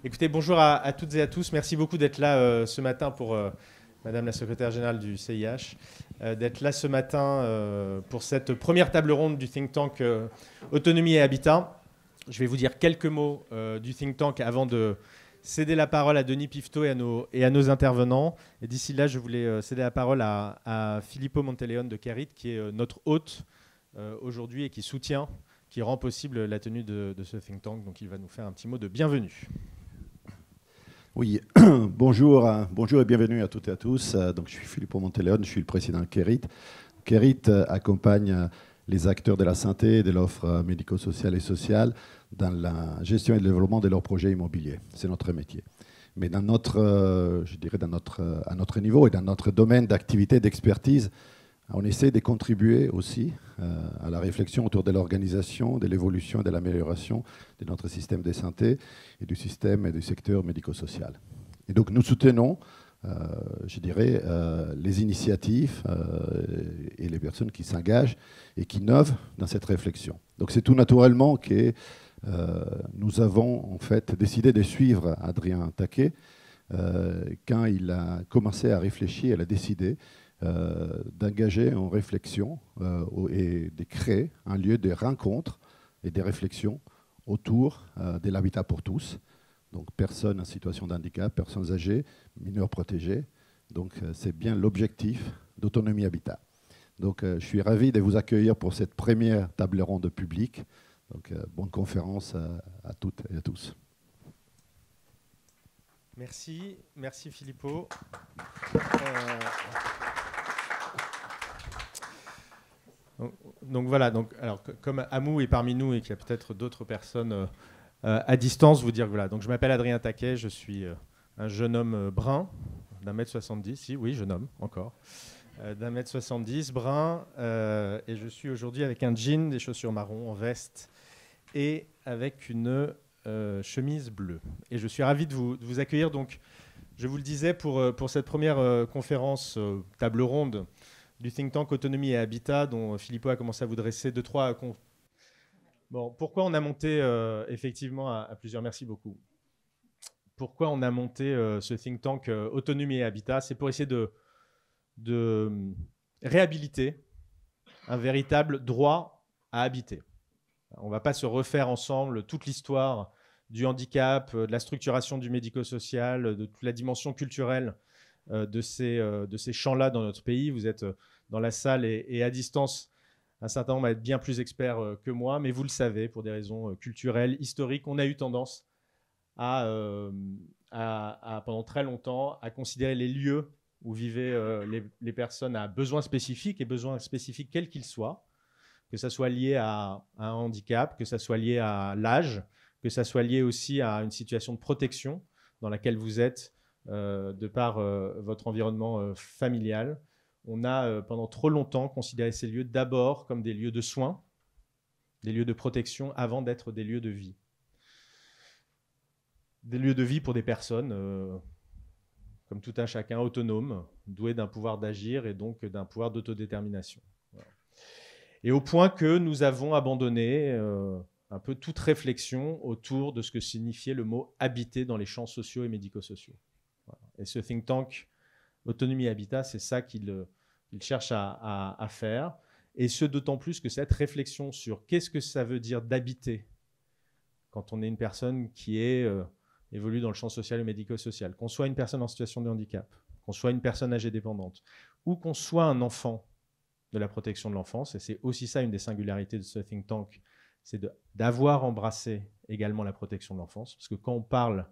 Écoutez, bonjour à toutes et à tous. Merci beaucoup d'être là ce matin pour Madame la secrétaire générale du CIH, d'être là ce matin pour cette première table ronde du think tank Autonomie et Habitat. Je vais vous dire quelques mots du think tank avant de céder la parole à Denis Pifto et à nos intervenants. Et d'ici là, je voulais céder la parole à Filippo Monteleone de Kerit, qui est notre hôte aujourd'hui et qui soutient, qui rend possible la tenue de ce think tank. Donc il va nous faire un petit mot de bienvenue. Oui, bonjour et bienvenue à toutes et à tous. Donc, je suis Filippo Monteleone, je suis le président de Kerit. Kerit accompagne les acteurs de la santé et de l'offre médico-sociale et sociale dans la gestion et le développement de leurs projets immobiliers. C'est notre métier. Mais dans notre, je dirais à notre niveau et dans notre domaine d'activité et d'expertise, on essaie de contribuer aussi à la réflexion autour de l'organisation, de l'évolution et de l'amélioration de notre système de santé et du système et du secteur médico-social. Et donc nous soutenons, je dirais, les initiatives et les personnes qui s'engagent et qui innovent dans cette réflexion. Donc c'est tout naturellement que nous avons en fait décidé de suivre Adrien Taquet quand il a commencé à réfléchir, il a décidé d'engager en réflexion et de créer un lieu de rencontre et de réflexion autour de l'habitat pour tous. Donc personnes en situation de handicap, personnes âgées, mineurs protégés. Donc c'est bien l'objectif d'Autonomie Habitat. Donc je suis ravi de vous accueillir pour cette première table ronde publique. Donc bonne conférence à toutes et à tous. Merci Filippo. Donc voilà, alors, comme Amou est parmi nous et qu'il y a peut-être d'autres personnes à distance, vous dire que voilà, donc je m'appelle Adrien Taquet, je suis un jeune homme brun, d'1m70, si, oui, jeune homme, encore, d'1m70, brun, et je suis aujourd'hui avec un jean, des chaussures marron, en veste, et avec une chemise bleue. Et je suis ravi de vous accueillir, donc, je vous le disais, pour cette première conférence table ronde du think tank Autonomie et Habitat, dont Filippo a commencé à vous dresser deux, trois... Bon, pourquoi on a monté, effectivement, à plusieurs... Merci beaucoup. Pourquoi on a monté ce think tank Autonomie et Habitat? C'est pour essayer de réhabiliter un véritable droit à habiter. On ne va pas se refaire ensemble toute l'histoire du handicap, de la structuration du médico-social, de toute la dimension culturelle de ces champs-là dans notre pays. Vous êtes dans la salle et à distance un certain nombre à être bien plus experts que moi, mais vous le savez, pour des raisons culturelles, historiques, on a eu tendance pendant très longtemps à considérer les lieux où vivaient les personnes à besoins spécifiques, et besoins spécifiques quels qu'ils soient, que ça soit lié à un handicap, que ça soit lié à l'âge, que ça soit lié aussi à une situation de protection dans laquelle vous êtes, de par votre environnement familial. On a pendant trop longtemps considéré ces lieux d'abord comme des lieux de soins, des lieux de protection avant d'être des lieux de vie. Des lieux de vie pour des personnes, comme tout un chacun, autonomes, doués d'un pouvoir d'agir et donc d'un pouvoir d'autodétermination. Voilà. Et au point que nous avons abandonné un peu toute réflexion autour de ce que signifiait le mot « habiter » dans les champs sociaux et médico-sociaux. Voilà. Et ce think tank Autonomie et Habitat, c'est ça qu'il cherche à faire. Et ce, d'autant plus que cette réflexion sur qu'est-ce que ça veut dire d'habiter quand on est une personne qui évolue dans le champ social et médico-social, qu'on soit une personne en situation de handicap, qu'on soit une personne âgée dépendante, ou qu'on soit un enfant de la protection de l'enfance, et c'est aussi ça une des singularités de ce think tank, c'est d'avoir embrassé également la protection de l'enfance, parce que quand on parle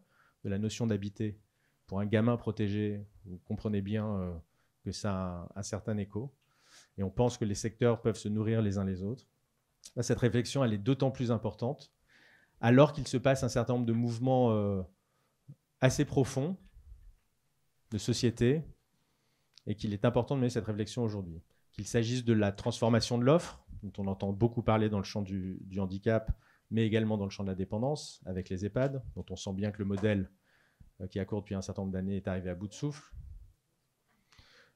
de la notion d'habiter, pour un gamin protégé, vous comprenez bien que ça a un certain écho, et on pense que les secteurs peuvent se nourrir les uns les autres. Là, cette réflexion, elle est d'autant plus importante, alors qu'il se passe un certain nombre de mouvements assez profonds de société, et qu'il est important de mener cette réflexion aujourd'hui. Qu'il s'agisse de la transformation de l'offre, dont on entend beaucoup parler dans le champ du handicap, mais également dans le champ de la dépendance, avec les EHPAD, dont on sent bien que le modèle qui a cours depuis un certain nombre d'années est arrivé à bout de souffle.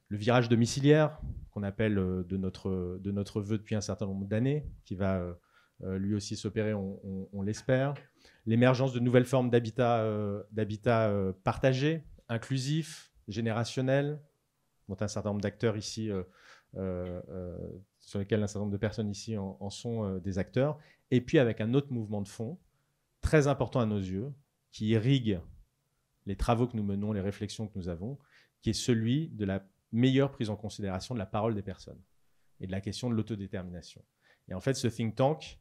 Le virage domiciliaire, qu'on appelle de notre vœu depuis un certain nombre d'années, qui va lui aussi s'opérer, on l'espère. l'émergence de nouvelles formes d'habitat partagé, inclusif, générationnel, dont un certain nombre d'acteurs ici, sur lesquels un certain nombre de personnes ici en sont des acteurs, et puis avec un autre mouvement de fond, très important à nos yeux, qui irrigue les travaux que nous menons, les réflexions que nous avons, qui est celui de la meilleure prise en considération de la parole des personnes et de la question de l'autodétermination. Et en fait, ce think tank,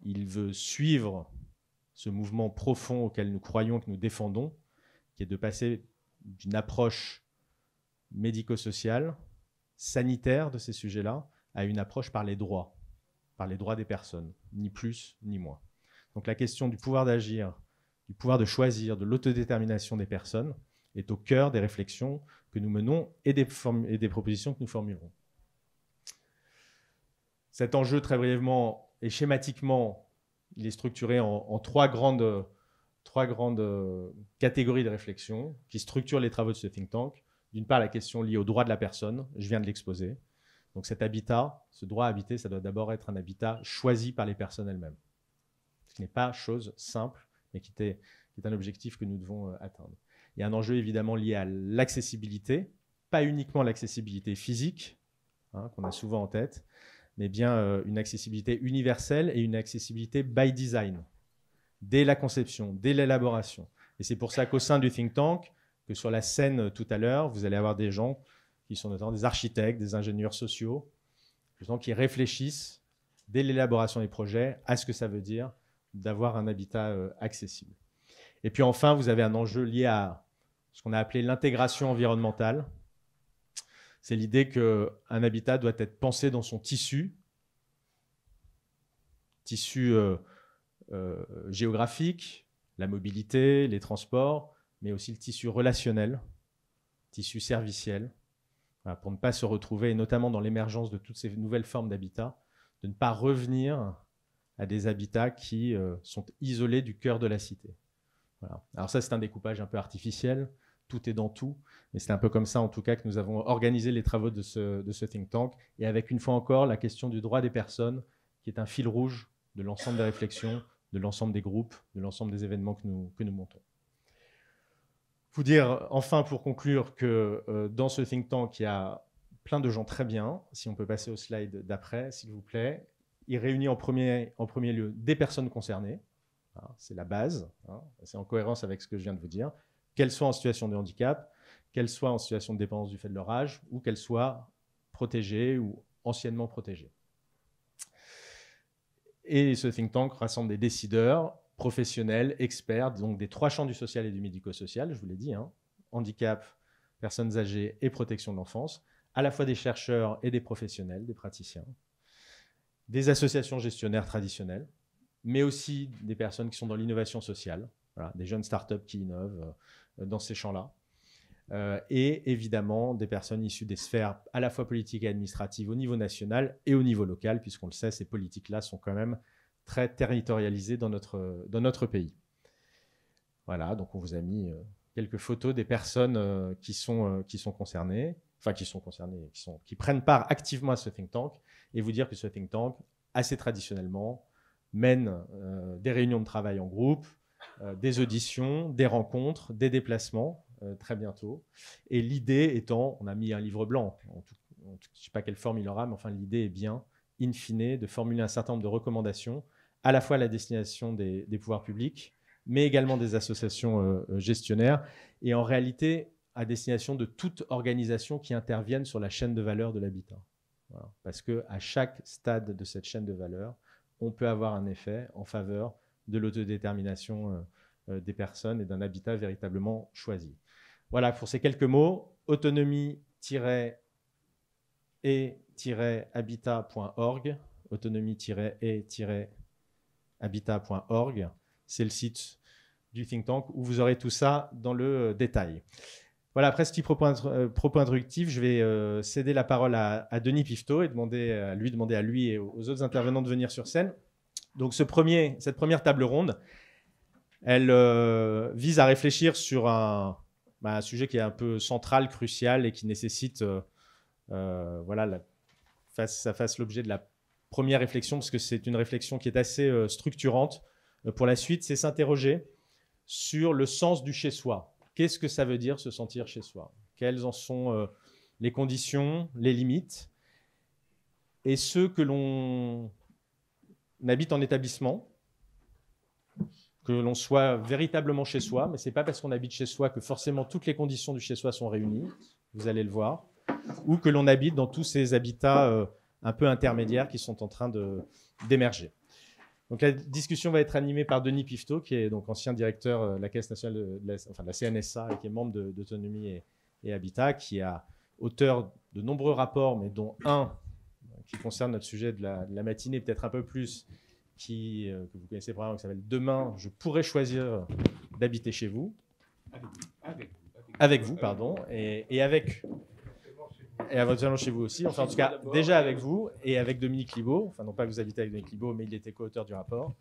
il veut suivre ce mouvement profond auquel nous croyons, que nous défendons, qui est de passer d'une approche médico-sociale, sanitaire de ces sujets-là, à une approche par les droits des personnes, ni plus ni moins. Donc la question du pouvoir d'agir, du pouvoir de choisir, de l'autodétermination des personnes est au cœur des réflexions que nous menons et des propositions que nous formulerons. Cet enjeu, très brièvement et schématiquement, il est structuré en trois grandes catégories de réflexion qui structurent les travaux de ce think tank. D'une part, la question liée aux droits de la personne, je viens de l'exposer. Donc cet habitat, ce droit à habiter, ça doit d'abord être un habitat choisi par les personnes elles-mêmes. Ce n'est pas chose simple, mais qui est un objectif que nous devons atteindre. Il y a un enjeu évidemment lié à l'accessibilité, pas uniquement l'accessibilité physique, qu'on a souvent en tête, mais bien une accessibilité universelle et une accessibilité by design, dès la conception, dès l'élaboration. Et c'est pour ça qu'au sein du think tank, que sur la scène tout à l'heure, vous allez avoir des gens qui sont notamment des architectes, des ingénieurs sociaux, qui réfléchissent dès l'élaboration des projets à ce que ça veut dire d'avoir un habitat accessible. Et puis enfin, vous avez un enjeu lié à ce qu'on a appelé l'intégration environnementale. C'est l'idée qu'un habitat doit être pensé dans son tissu géographique, la mobilité, les transports, mais aussi le tissu relationnel, tissu serviciel, voilà, pour ne pas se retrouver, et notamment dans l'émergence de toutes ces nouvelles formes d'habitat, de ne pas revenir à des habitats qui sont isolés du cœur de la cité. Voilà. Alors ça, c'est un découpage un peu artificiel, tout est dans tout, mais c'est un peu comme ça, en tout cas, que nous avons organisé les travaux de ce think tank, et avec, une fois encore, la question du droit des personnes, qui est un fil rouge de l'ensemble des réflexions, de l'ensemble des groupes, de l'ensemble des événements que nous montons. Vous dire, enfin, pour conclure, que dans ce think tank, il y a plein de gens très bien. Si on peut passer au slide d'après, s'il vous plaît. Il réunit en premier lieu des personnes concernées. C'est la base. C'est en cohérence avec ce que je viens de vous dire. Qu'elles soient en situation de handicap, qu'elles soient en situation de dépendance du fait de leur âge, ou qu'elles soient protégées ou anciennement protégées. Et ce think tank rassemble des décideurs, professionnels, experts, donc des trois champs du social et du médico-social, je vous l'ai dit, handicap, personnes âgées et protection de l'enfance, à la fois des chercheurs et des professionnels, des praticiens, des associations gestionnaires traditionnelles, mais aussi des personnes qui sont dans l'innovation sociale, voilà, des jeunes startups qui innovent dans ces champs-là, et évidemment des personnes issues des sphères à la fois politiques et administratives au niveau national et au niveau local, puisqu'on le sait, ces politiques-là sont quand même très territorialisées dans notre pays. Voilà, donc on vous a mis quelques photos des personnes qui sont concernées, enfin qui prennent part activement à ce think tank, et vous dire que ce think tank, assez traditionnellement, mène des réunions de travail en groupe, des auditions, des rencontres, des déplacements, très bientôt. Et l'idée étant, on a mis un livre blanc, je ne sais pas quelle forme il aura, mais enfin l'idée est bien, in fine, de formuler un certain nombre de recommandations, à la fois à la destination des pouvoirs publics, mais également des associations gestionnaires, et en réalité à destination de toute organisation qui intervienne sur la chaîne de valeur de l'habitat. Voilà. Parce qu'à chaque stade de cette chaîne de valeur, on peut avoir un effet en faveur de l'autodétermination des personnes et d'un habitat véritablement choisi. Voilà, pour ces quelques mots, autonomie-et-habitat.org, autonomie-et-habitat.org, c'est le site du think tank où vous aurez tout ça dans le détail. Voilà, après ce petit propos introductif, je vais céder la parole à Denis Piveteau et demander à lui et aux autres intervenants de venir sur scène. Donc cette première table ronde, elle vise à réfléchir sur un sujet qui est un peu central, crucial et qui nécessite ça fasse l'objet de la première réflexion, parce que c'est une réflexion qui est assez structurante pour la suite, c'est s'interroger sur le sens du chez-soi. Qu'est-ce que ça veut dire se sentir chez soi? Quelles en sont les conditions, les limites? Et ceux que l'on habite en établissement, que l'on soit véritablement chez soi, mais ce n'est pas parce qu'on habite chez soi que forcément toutes les conditions du chez soi sont réunies, vous allez le voir, ou que l'on habite dans tous ces habitats un peu intermédiaires qui sont en train d'émerger. Donc la discussion va être animée par Denis Piveteau, qui est donc ancien directeur de la Caisse nationale de la CNSA et qui est membre d'Autonomie et Habitat, qui est auteur de nombreux rapports, mais dont un qui concerne notre sujet de la matinée, peut-être un peu plus, que vous connaissez probablement, qui s'appelle « Demain, je pourrais choisir d'habiter chez vous ». Avec vous, pardon, et avec... Et éventuellement chez vous aussi, enfin en tout cas déjà avec vous et avec Dominique Libaud, enfin non pas que vous habitez avec Dominique Libaud, mais il était co-auteur du rapport.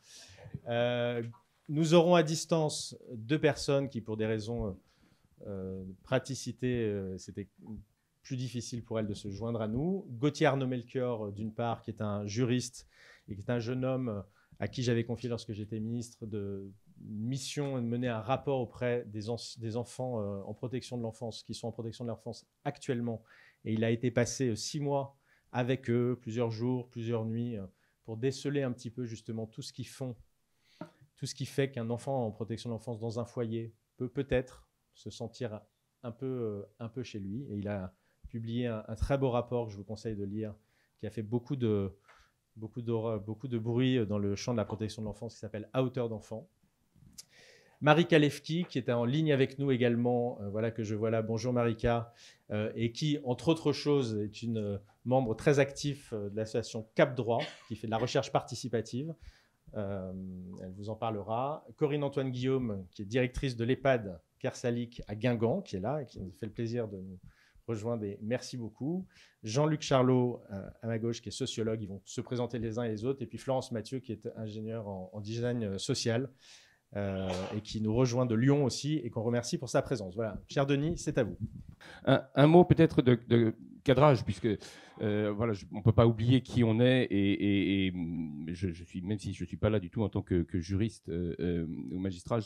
Nous aurons à distance 2 personnes qui, pour des raisons de praticité, c'était plus difficile pour elles de se joindre à nous. Gauthier Arnaud-Melchior, d'une part, qui est un juriste et qui est un jeune homme à qui j'avais confié lorsque j'étais ministre de mission de mener un rapport auprès des enfants en protection de l'enfance, qui sont en protection de l'enfance actuellement. Et il a été passé 6 mois avec eux, plusieurs jours, plusieurs nuits, pour déceler un petit peu justement tout ce qui fait qu'un enfant en protection de l'enfance dans un foyer peut peut-être se sentir un peu chez lui. Et il a publié un très beau rapport que je vous conseille de lire, qui a fait beaucoup de bruit dans le champ de la protection de l'enfance, qui s'appelle « À hauteur d'enfant ». Marika Lefki, qui est en ligne avec nous également, voilà que je vois là, bonjour Marika, et qui, entre autres choses, est une membre très active de l'association Cap Droit, qui fait de la recherche participative. Elle vous en parlera. Corinne Antoine Guillaume, qui est directrice de l'EHPAD Kersalik à Guingamp, qui est là et qui nous fait le plaisir de nous rejoindre. Et merci beaucoup. Jean-Luc Charlot, à ma gauche, qui est sociologue. Ils vont se présenter les uns et les autres. Et puis Florence Mathieu, qui est ingénieure en design social. Et qui nous rejoint de Lyon aussi et qu'on remercie pour sa présence. Voilà, cher Denis, c'est à vous. Un mot peut-être de cadrage, puisque voilà, on ne peut pas oublier qui on est et je suis, même si je ne suis pas là du tout en tant que juriste ou magistrat,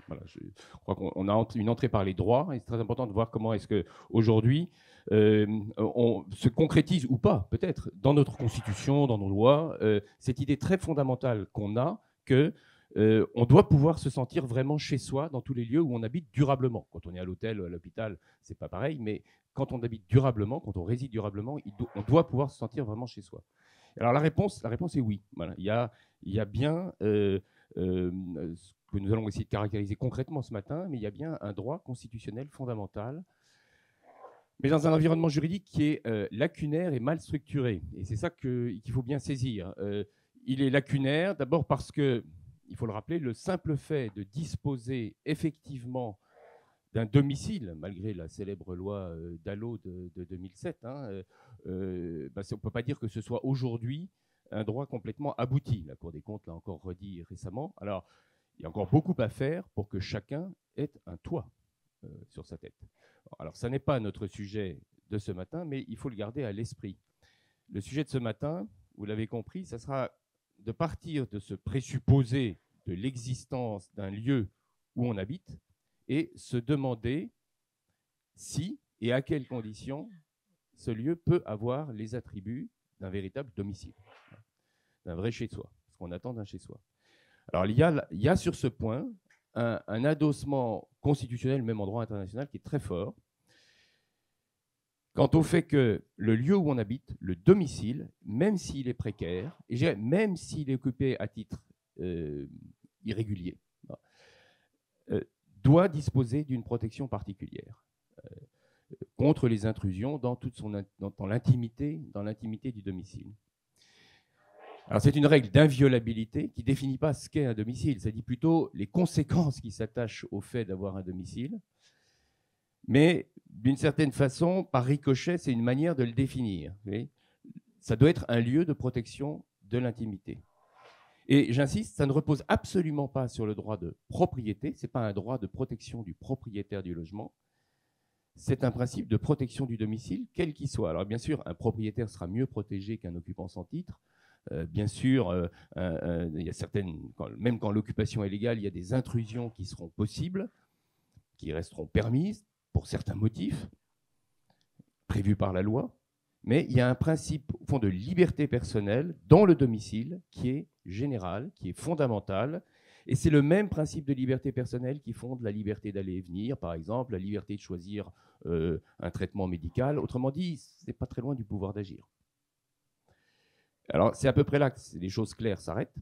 voilà, je crois qu'on a une entrée par les droits et c'est très important de voir comment est-ce qu'aujourd'hui on se concrétise ou pas, peut-être, dans notre constitution, dans nos lois, cette idée très fondamentale qu'on a que on doit pouvoir se sentir vraiment chez soi dans tous les lieux où on habite durablement. Quand on est à l'hôtel ou à l'hôpital, c'est pas pareil, mais quand on habite durablement, quand on réside durablement, on doit pouvoir se sentir vraiment chez soi. Alors la réponse est oui. Voilà. Il y a bien ce que nous allons essayer de caractériser concrètement ce matin, mais il y a bien un droit constitutionnel fondamental, mais dans un environnement juridique qui est lacunaire et mal structuré. Et c'est ça qu'il faut bien saisir. Il est lacunaire d'abord parce que, il faut le rappeler, le simple fait de disposer effectivement d'un domicile, malgré la célèbre loi Dallot de 2007, on ne peut pas dire que ce soit aujourd'hui un droit complètement abouti. La Cour des comptes l'a encore redit récemment. Alors, il y a encore beaucoup à faire pour que chacun ait un toit sur sa tête. Alors, ça n'est pas notre sujet de ce matin, mais il faut le garder à l'esprit. Le sujet de ce matin, vous l'avez compris, ça sera de partir de ce présupposé de l'existence d'un lieu où on habite et se demander si et à quelles conditions ce lieu peut avoir les attributs d'un véritable domicile, d'un vrai chez-soi, ce qu'on attend d'un chez-soi. Alors il y a sur ce point un adossement constitutionnel, même en droit international, qui est très fort, quant au fait que le lieu où on habite, le domicile, même s'il est précaire, et je dirais même s'il est occupé à titre irrégulier, doit disposer d'une protection particulière contre les intrusions dans l'intimité du domicile. Alors c'est une règle d'inviolabilité qui ne définit pas ce qu'est un domicile, ça dit plutôt les conséquences qui s'attachent au fait d'avoir un domicile. Mais d'une certaine façon, par ricochet, c'est une manière de le définir. Ça doit être un lieu de protection de l'intimité. Et j'insiste, ça ne repose absolument pas sur le droit de propriété, ce n'est pas un droit de protection du propriétaire du logement, c'est un principe de protection du domicile, quel qu'il soit. Alors bien sûr, un propriétaire sera mieux protégé qu'un occupant sans titre, Bien sûr, il y a même quand l'occupation est légale, il y a des intrusions qui seront possibles, qui resteront permises pour certains motifs prévus par la loi. Mais il y a un principe au fond de liberté personnelle dans le domicile qui est général, qui est fondamental. Et c'est le même principe de liberté personnelle qui fonde la liberté d'aller et venir, par exemple, la liberté de choisir un traitement médical. Autrement dit, ce n'est pas très loin du pouvoir d'agir. Alors, c'est à peu près là que les choses claires s'arrêtent.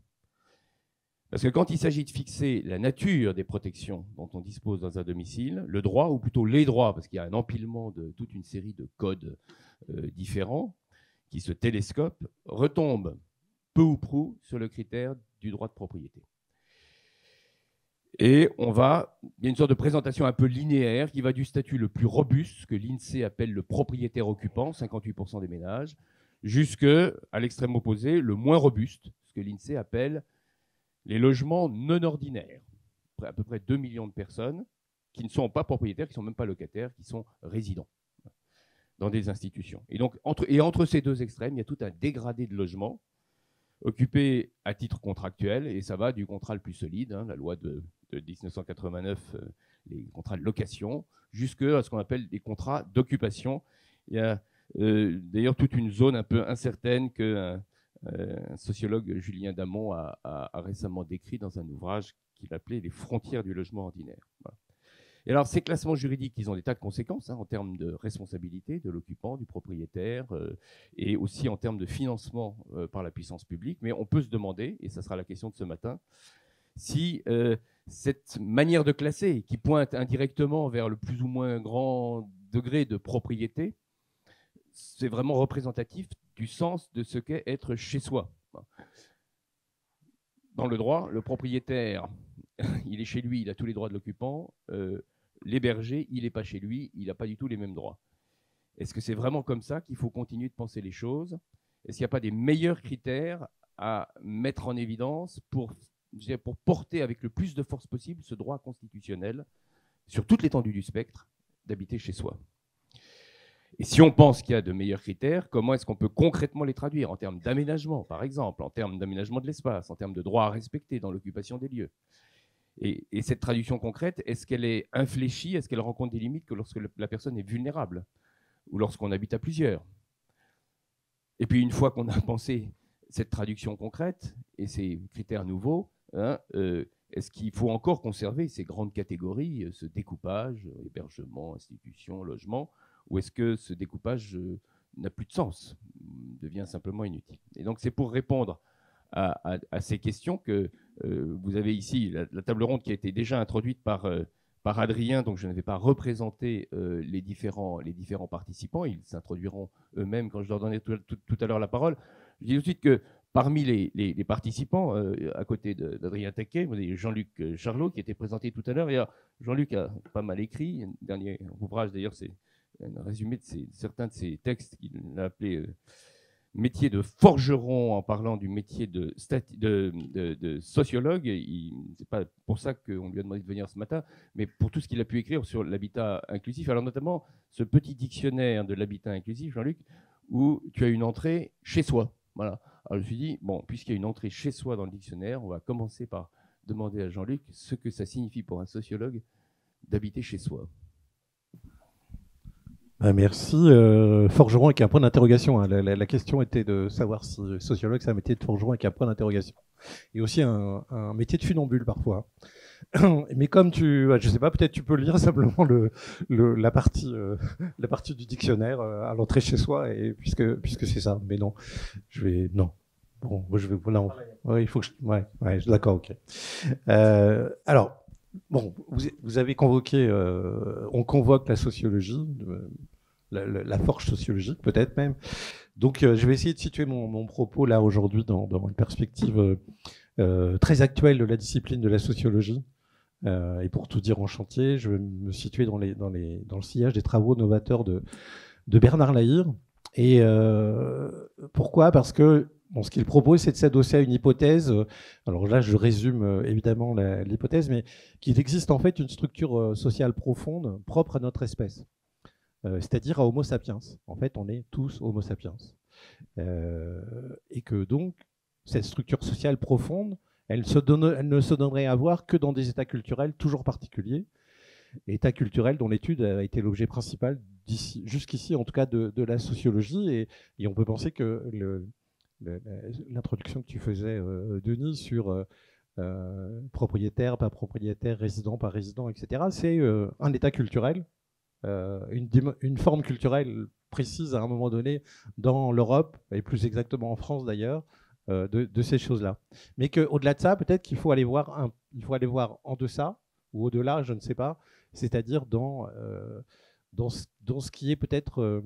Parce que quand il s'agit de fixer la nature des protections dont on dispose dans un domicile, le droit, ou plutôt les droits, parce qu'il y a un empilement de toute une série de codes différents qui se télescopent, retombe peu ou prou sur le critère du droit de propriété. Et il y a une sorte de présentation un peu linéaire qui va du statut le plus robuste, que l'INSEE appelle le propriétaire occupant, 58% des ménages, jusqu'à l'extrême opposé, le moins robuste, ce que l'INSEE appelle les logements non ordinaires. À peu près 2 millions de personnes qui ne sont pas propriétaires, qui ne sont même pas locataires, qui sont résidents dans des institutions. Et donc, entre ces deux extrêmes, il y a tout un dégradé de logements occupés à titre contractuel, et ça va du contrat le plus solide, la loi de 1989, les contrats de location, jusqu'à ce qu'on appelle des contrats d'occupation. Il y a d'ailleurs toute une zone un peu incertaine qu'un sociologue, Julien Damon, a récemment décrit dans un ouvrage qu'il appelait « Les frontières du logement ordinaire ». Voilà. Et alors, ces classements juridiques, ils ont des tas de conséquences en termes de responsabilité de l'occupant, du propriétaire, et aussi en termes de financement par la puissance publique. Mais on peut se demander, et ça sera la question de ce matin, si cette manière de classer, qui pointe indirectement vers le plus ou moins grand degré de propriété, c'est vraiment représentatif du sens de ce qu'est être chez soi. Dans le droit, le propriétaire, il est chez lui, il a tous les droits de l'occupant. L'hébergé, il n'est pas chez lui, il n'a pas du tout les mêmes droits. Est-ce que c'est vraiment comme ça qu'il faut continuer de penser les choses? Est-ce qu'il n'y a pas des meilleurs critères à mettre en évidence pour porter avec le plus de force possible ce droit constitutionnel sur toute l'étendue du spectre d'habiter chez soi? Et si on pense qu'il y a de meilleurs critères, comment est-ce qu'on peut concrètement les traduire en termes d'aménagement, par exemple, en termes d'aménagement de l'espace, en termes de droits à respecter dans l'occupation des lieux? Et cette traduction concrète, est-ce qu'elle est infléchie? Est-ce qu'elle rencontre des limites que lorsque la personne est vulnérable ou lorsqu'on habite à plusieurs? Et puis, une fois qu'on a pensé cette traduction concrète et ces critères nouveaux, est-ce qu'il faut encore conserver ces grandes catégories, ce découpage, hébergement, institution, logement, ou est-ce que ce découpage n'a plus de sens, devient simplement inutile? Et donc, c'est pour répondre à ces questions que vous avez ici la table ronde qui a été déjà introduite par Adrien, donc je ne vais pas représenter les différents participants, ils s'introduiront eux-mêmes quand je leur donnerai tout à l'heure la parole. Je dis tout de suite que parmi les participants, à côté d'Adrien Taquet, vous avez Jean-Luc Charlot qui était présenté tout à l'heure. Et Jean-Luc a pas mal écrit, un dernier ouvrage d'ailleurs, c'est un résumé de certains de ses textes qu'il a appelé métier de forgeron, en parlant du métier de sociologue. C'est pas pour ça qu'on lui a demandé de venir ce matin, mais pour tout ce qu'il a pu écrire sur l'habitat inclusif. Alors notamment ce petit dictionnaire de l'habitat inclusif, Jean-Luc, où tu as une entrée chez soi. Voilà. Alors je me suis dit, bon, puisqu'il y a une entrée chez soi dans le dictionnaire, on va commencer par demander à Jean-Luc ce que ça signifie pour un sociologue d'habiter chez soi. Merci. Forgeron avec un point d'interrogation. La question était de savoir si sociologue, c'est un métier de forgeron avec un point d'interrogation. Et aussi un métier de funambule parfois. Mais comme je ne sais pas, peut-être tu peux lire simplement la partie du dictionnaire à l'entrée chez soi, et puisque c'est ça. Mais non, non. Bon, je vais non. Ouais, il faut que ouais, d'accord, ok. Alors. Bon, vous avez convoqué, on convoque la sociologie, la forge sociologique peut-être même. Donc je vais essayer de situer mon propos là aujourd'hui dans une perspective très actuelle de la discipline de la sociologie. Et pour tout dire en chantier, je vais me situer dans le sillage des travaux novateurs de Bernard Lahire. Et pourquoi? Parce que ce qu'il propose, c'est de s'adosser à une hypothèse. Alors là, je résume évidemment l'hypothèse, mais qu'il existe en fait une structure sociale profonde propre à notre espèce, c'est-à-dire à Homo sapiens. En fait, on est tous Homo sapiens. Et que donc, cette structure sociale profonde, elle ne se donnerait à voir que dans des états culturels toujours particuliers, états culturels dont l'étude a été l'objet principal jusqu'ici, en tout cas, de la sociologie. Et on peut penser que l'introduction que tu faisais, Denis, sur propriétaire, pas propriétaire, résident, pas résident, etc., c'est un état culturel, une forme culturelle précise à un moment donné dans l'Europe, et plus exactement en France d'ailleurs, de ces choses-là. Mais qu'au-delà de ça, peut-être qu'il faut aller voir en deçà, ou au-delà, je ne sais pas, c'est-à-dire dans ce qui est peut-être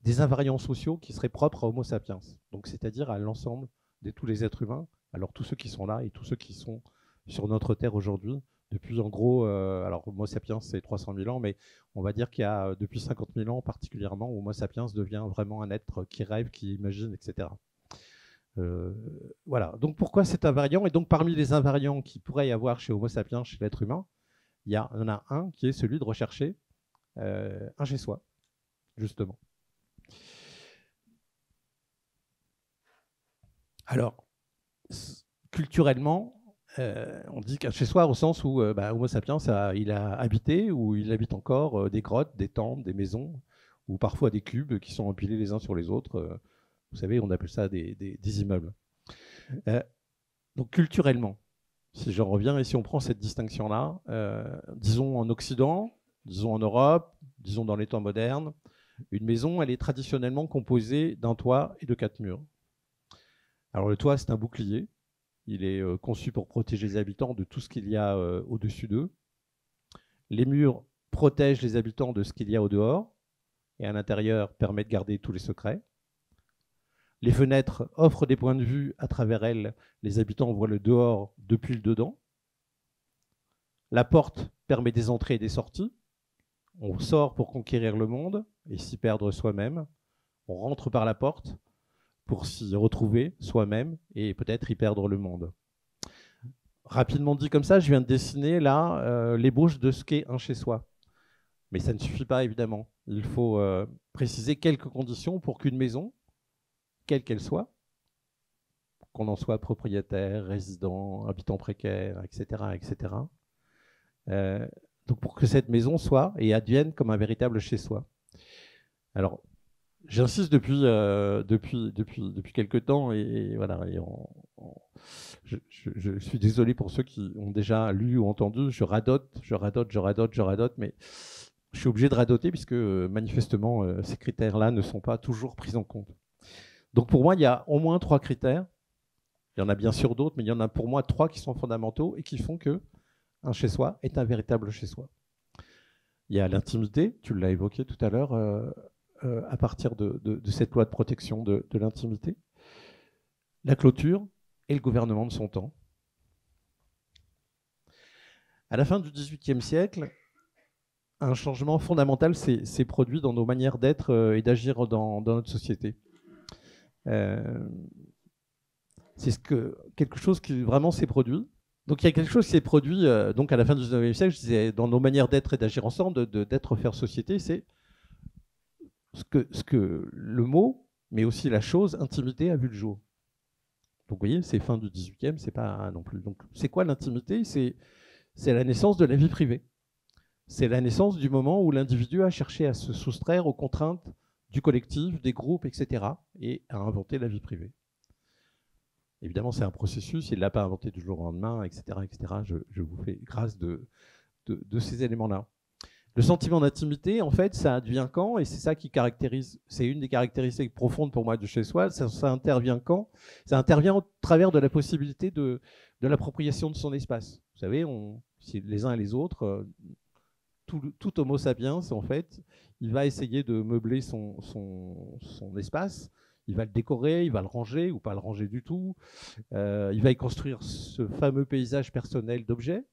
des invariants sociaux qui seraient propres à Homo sapiens, donc c'est-à-dire à l'ensemble de tous les êtres humains, alors tous ceux qui sont là et tous ceux qui sont sur notre Terre aujourd'hui, depuis en gros, alors Homo sapiens c'est 300 000 ans, mais on va dire qu'il y a depuis 50 000 ans particulièrement, où Homo sapiens devient vraiment un être qui rêve, qui imagine, etc. Voilà, donc pourquoi cet invariant? Et donc parmi les invariants qu'il pourrait y avoir chez Homo sapiens, chez l'être humain, il y en a un qui est celui de rechercher un chez soi, justement. Alors, culturellement, on dit qu'un chez soi au sens où Homo sapiens, il a habité ou il habite encore des grottes, des temples, des maisons, ou parfois des cubes qui sont empilés les uns sur les autres. Vous savez, on appelle ça des immeubles. Donc culturellement, si j'en reviens et si on prend cette distinction-là, disons en Occident, disons en Europe, disons dans les temps modernes, une maison, elle est traditionnellement composée d'un toit et de 4 murs. Alors le toit, c'est un bouclier. Il est conçu pour protéger les habitants de tout ce qu'il y a au-dessus d'eux. Les murs protègent les habitants de ce qu'il y a au dehors et à l'intérieur permettent de garder tous les secrets. Les fenêtres offrent des points de vue. À travers elles, les habitants voient le dehors depuis le dedans. La porte permet des entrées et des sorties. On sort pour conquérir le monde et s'y perdre soi-même. On rentre par la porte pour s'y retrouver soi-même et peut-être y perdre le monde. Rapidement dit comme ça, je viens de dessiner là l'ébauche de ce qu'est un chez-soi. Mais ça ne suffit pas, évidemment. Il faut préciser quelques conditions pour qu'une maison, quelle qu'elle soit, qu'on en soit propriétaire, résident, habitant précaire, etc., etc., donc pour que cette maison soit et advienne comme un véritable chez-soi. Alors, j'insiste depuis quelques temps et voilà. Et je suis désolé pour ceux qui ont déjà lu ou entendu. Je radote, mais je suis obligé de radoter puisque manifestement ces critères-là ne sont pas toujours pris en compte. Donc pour moi, il y a au moins 3 critères. Il y en a bien sûr d'autres, mais il y en a pour moi 3 qui sont fondamentaux et qui font que un chez-soi est un véritable chez-soi. Il y a l'intimité, tu l'as évoqué tout à l'heure, à partir de cette loi de protection de l'intimité, la clôture et le gouvernement de son temps. À la fin du XVIIIe siècle, un changement fondamental s'est produit dans nos manières d'être et d'agir dans notre société. C'est quelque chose qui vraiment s'est produit. Donc il y a quelque chose qui s'est produit donc à la fin du XIXe siècle, je disais, dans nos manières d'être et d'agir ensemble, d'être, faire société, c'est ce que le mot, mais aussi la chose, intimité, a vu le jour. Donc vous voyez, c'est fin du XVIIIe, c'est pas non plus. Donc c'est quoi l'intimité? C'est la naissance de la vie privée. C'est la naissance du moment où l'individu a cherché à se soustraire aux contraintes du collectif, des groupes, etc., et à inventer la vie privée. Évidemment, c'est un processus, il ne l'a pas inventé du jour au lendemain, etc., etc. Je vous fais grâce de ces éléments-là. Le sentiment d'intimité, en fait, ça advient quand? Et c'est ça qui caractérise, c'est une des caractéristiques profondes pour moi de chez soi. Ça intervient quand? Ça intervient au travers de la possibilité de l'appropriation de son espace. Vous savez, les uns et les autres, tout Homo sapiens, en fait, il va essayer de meubler son espace. Il va le décorer, il va le ranger ou pas le ranger du tout. Il va y construire ce fameux paysage personnel d'objets,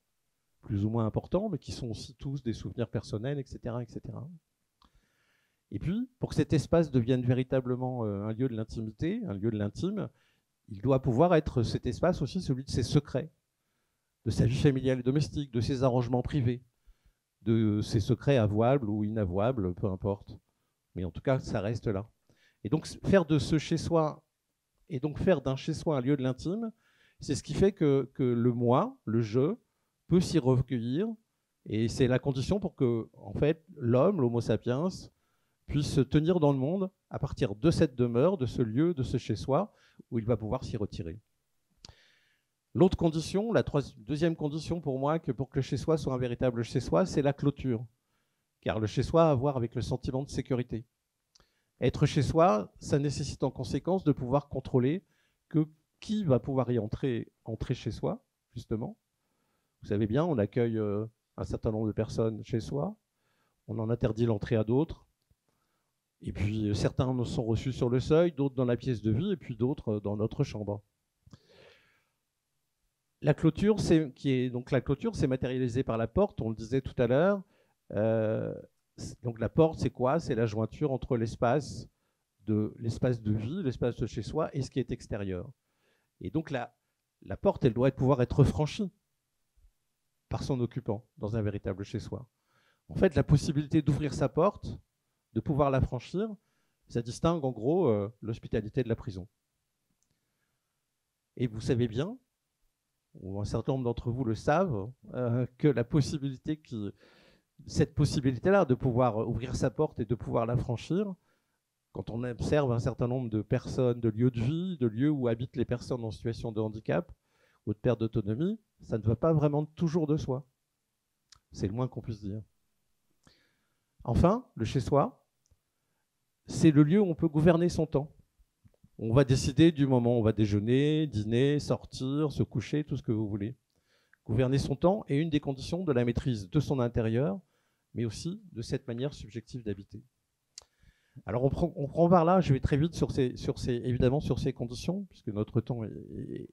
plus ou moins importants, mais qui sont aussi tous des souvenirs personnels, etc., etc. Et puis, pour que cet espace devienne véritablement un lieu de l'intimité, un lieu de l'intime, il doit pouvoir être cet espace aussi celui de ses secrets, de sa vie familiale et domestique, de ses arrangements privés, de ses secrets avouables ou inavouables, peu importe. Mais en tout cas, ça reste là. Et donc, faire de ce chez-soi Et donc faire d'un chez-soi un lieu de l'intime, c'est ce qui fait que le moi, le je, peut s'y recueillir. Et c'est la condition pour que, en fait, l'homme, l'homo sapiens, puisse se tenir dans le monde à partir de cette demeure, de ce lieu, de ce chez-soi, où il va pouvoir s'y retirer. L'autre condition, deuxième condition pour moi, pour que le chez-soi soit un véritable chez-soi, c'est la clôture. Car le chez-soi a à voir avec le sentiment de sécurité. Être chez soi, ça nécessite en conséquence de pouvoir contrôler qui va pouvoir y entrer chez soi, justement. Vous savez bien, on accueille un certain nombre de personnes chez soi, on en interdit l'entrée à d'autres, et puis certains sont reçus sur le seuil, d'autres dans la pièce de vie, et puis d'autres dans notre chambre. La clôture, c'est matérialisé par la porte, on le disait tout à l'heure. Donc la porte, c'est quoi? C'est la jointure entre l'espace de vie, l'espace de chez soi, et ce qui est extérieur. Et donc la porte, elle doit pouvoir être franchie par son occupant dans un véritable chez soi. En fait, la possibilité d'ouvrir sa porte, de pouvoir la franchir, ça distingue en gros l'hospitalité de la prison. Et vous savez bien, ou un certain nombre d'entre vous le savent, que cette possibilité-là de pouvoir ouvrir sa porte et de pouvoir la franchir, quand on observe un certain nombre de personnes, de lieux de vie, de lieux où habitent les personnes en situation de handicap ou de perte d'autonomie, ça ne va pas vraiment toujours de soi. C'est le moins qu'on puisse dire. Enfin, le chez-soi, c'est le lieu où on peut gouverner son temps. On va décider du moment où on va déjeuner, dîner, sortir, se coucher, tout ce que vous voulez. Gouverner son temps est une des conditions de la maîtrise de son intérieur, mais aussi de cette manière subjective d'habiter. Alors on prend par là, je vais très vite évidemment sur ces conditions, puisque notre temps est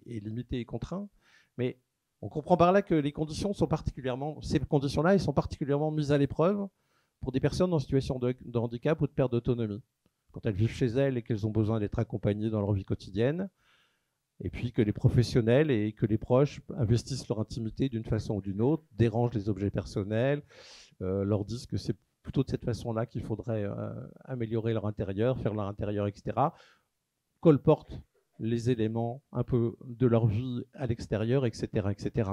limité et contraint, mais on comprend par là que ces conditions-là, elles sont particulièrement mises à l'épreuve pour des personnes en situation de handicap ou de perte d'autonomie, quand elles vivent chez elles et qu'elles ont besoin d'être accompagnées dans leur vie quotidienne, et puis que les professionnels et que les proches investissent leur intimité d'une façon ou d'une autre, dérangent les objets personnels, leur disent que c'est plutôt de cette façon-là qu'il faudrait améliorer leur intérieur, faire leur intérieur, etc. Colportent les éléments un peu de leur vie à l'extérieur, etc., etc.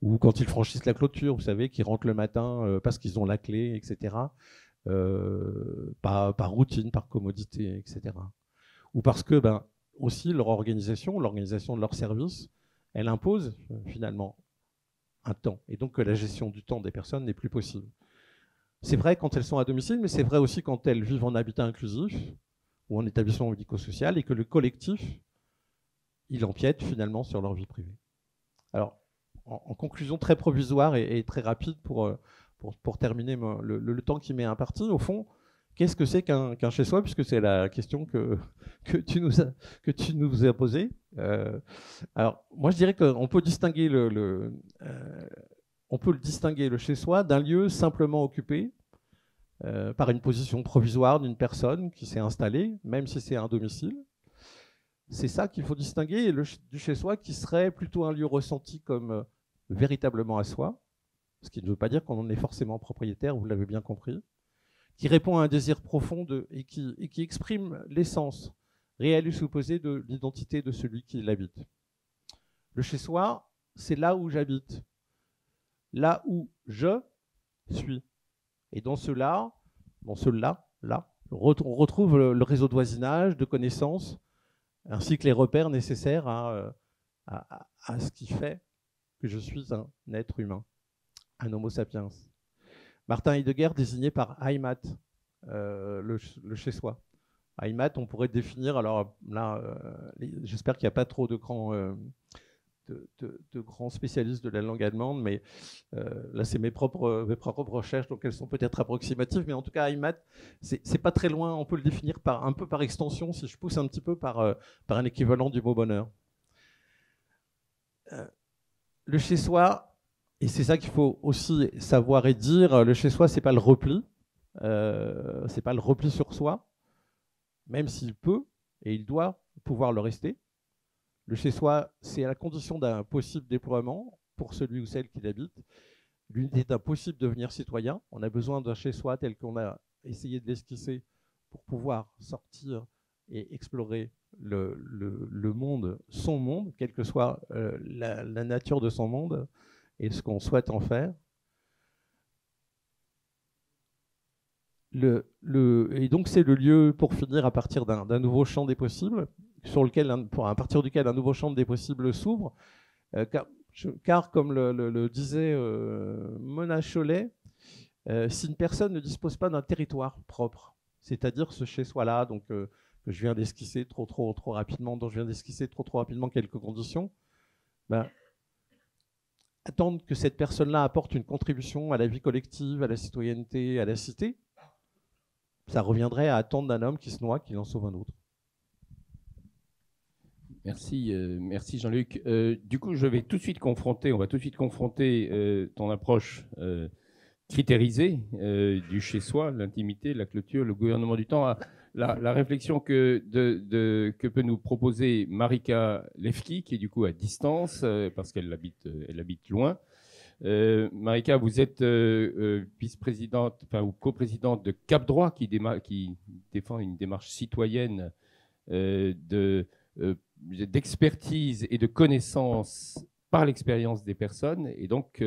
Ou quand ils franchissent la clôture, vous savez, qu'ils rentrent le matin parce qu'ils ont la clé, etc. Par routine, par commodité, etc. Ou parce que aussi leur l'organisation de leur service, elle impose finalement un temps, et donc que la gestion du temps des personnes n'est plus possible. C'est vrai quand elles sont à domicile, mais c'est vrai aussi quand elles vivent en habitat inclusif ou en établissement médico-social, et que le collectif, il empiète finalement sur leur vie privée. Alors, en conclusion très provisoire et très rapide pour terminer le temps qui m'est imparti, au fond, qu'est-ce que c'est qu'un chez-soi, puisque c'est la question que tu nous as posée. Alors, moi, je dirais qu'on peut distinguer on peut le distinguer, le chez-soi, d'un lieu simplement occupé par une position provisoire d'une personne qui s'est installée, même si c'est un domicile. C'est ça qu'il faut distinguer, du chez-soi qui serait plutôt un lieu ressenti comme véritablement à soi, ce qui ne veut pas dire qu'on en est forcément propriétaire, vous l'avez bien compris, qui répond à un désir profond et qui exprime l'essence réelle ou supposée de l'identité de celui qui l'habite. Le chez-soi, c'est là où j'habite, là où je suis. Et dans ce là, on retrouve le réseau de voisinage, de connaissances, ainsi que les repères nécessaires à ce qui fait que je suis un être humain, un homo sapiens. Martin Heidegger désignait par Heimat le chez-soi. Heimat, on pourrait définir, alors là, j'espère qu'il n'y a pas trop de grands spécialistes de la langue allemande, mais là c'est mes propres recherches, donc elles sont peut-être approximatives, mais en tout cas Heimat, c'est pas très loin, on peut le définir un peu par extension, si je pousse un petit peu par un équivalent du mot bonheur. Le chez-soi, et c'est ça qu'il faut aussi savoir et dire, le chez-soi, c'est pas le repli, c'est pas le repli sur soi, même s'il peut et il doit pouvoir le rester. Le chez-soi, c'est à la condition d'un possible déploiement pour celui ou celle qui l'habite. L'unité d'un possible devenir citoyen. On a besoin d'un chez-soi tel qu'on a essayé de l'esquisser pour pouvoir sortir et explorer le monde, son monde, quelle que soit la nature de son monde et ce qu'on souhaite en faire. Et donc c'est le lieu pour finir à partir d'un nouveau champ des possibles, sur lequel, à partir duquel un nouveau champ des possibles s'ouvre, car comme le disait Mona Chollet, si une personne ne dispose pas d'un territoire propre, c'est-à-dire ce chez-soi-là, donc que je viens d'esquisser trop rapidement, dont je viens d'esquisser trop rapidement quelques conditions, ben, attendre que cette personne-là apporte une contribution à la vie collective, à la citoyenneté, à la cité, ça reviendrait à attendre d'un homme qui se noie qu'il en sauve un autre. Merci, merci Jean-Luc. Du coup, on va tout de suite confronter ton approche critérisée du chez-soi, l'intimité, la clôture, le gouvernement du temps, à la réflexion que peut nous proposer Marika Lefki, qui est du coup à distance, parce qu'elle habite loin. Marika, vous êtes vice-présidente, ou coprésidente de Cap Droit, qui défend une démarche citoyenne d'expertise et de connaissance par l'expérience des personnes. Et donc,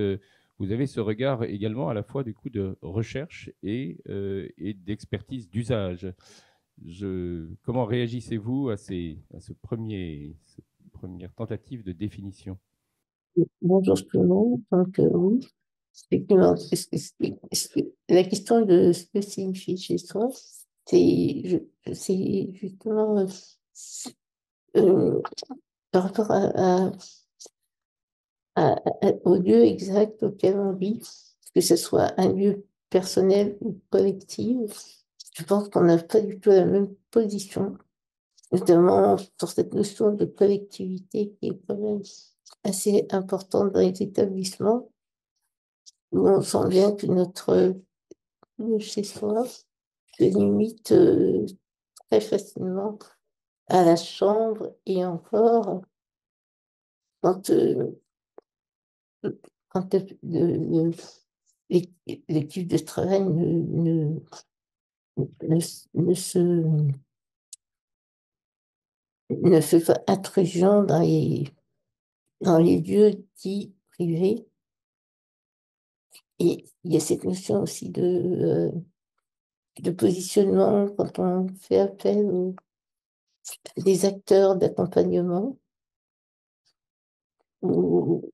vous avez ce regard également à la fois du coup de recherche et d'expertise d'usage. Comment réagissez-vous à cette première tentative de définition? Bonjour tout le monde. Donc, oui, effectivement, la question de ce que signifie chez soi, c'est justement par rapport au lieu exact auquel on vit, que ce soit un lieu personnel ou collectif. Je pense qu'on n'a pas du tout la même position, notamment sur cette notion de collectivité qui est quand même assez importante dans les établissements, où on sent bien que notre chez-soi se limite très facilement à la chambre, et encore quand l'équipe de travail ne fait pas intrusion dans les lieux dits privés. Et il y a cette notion aussi de positionnement quand on fait appel aux des acteurs d'accompagnement, ou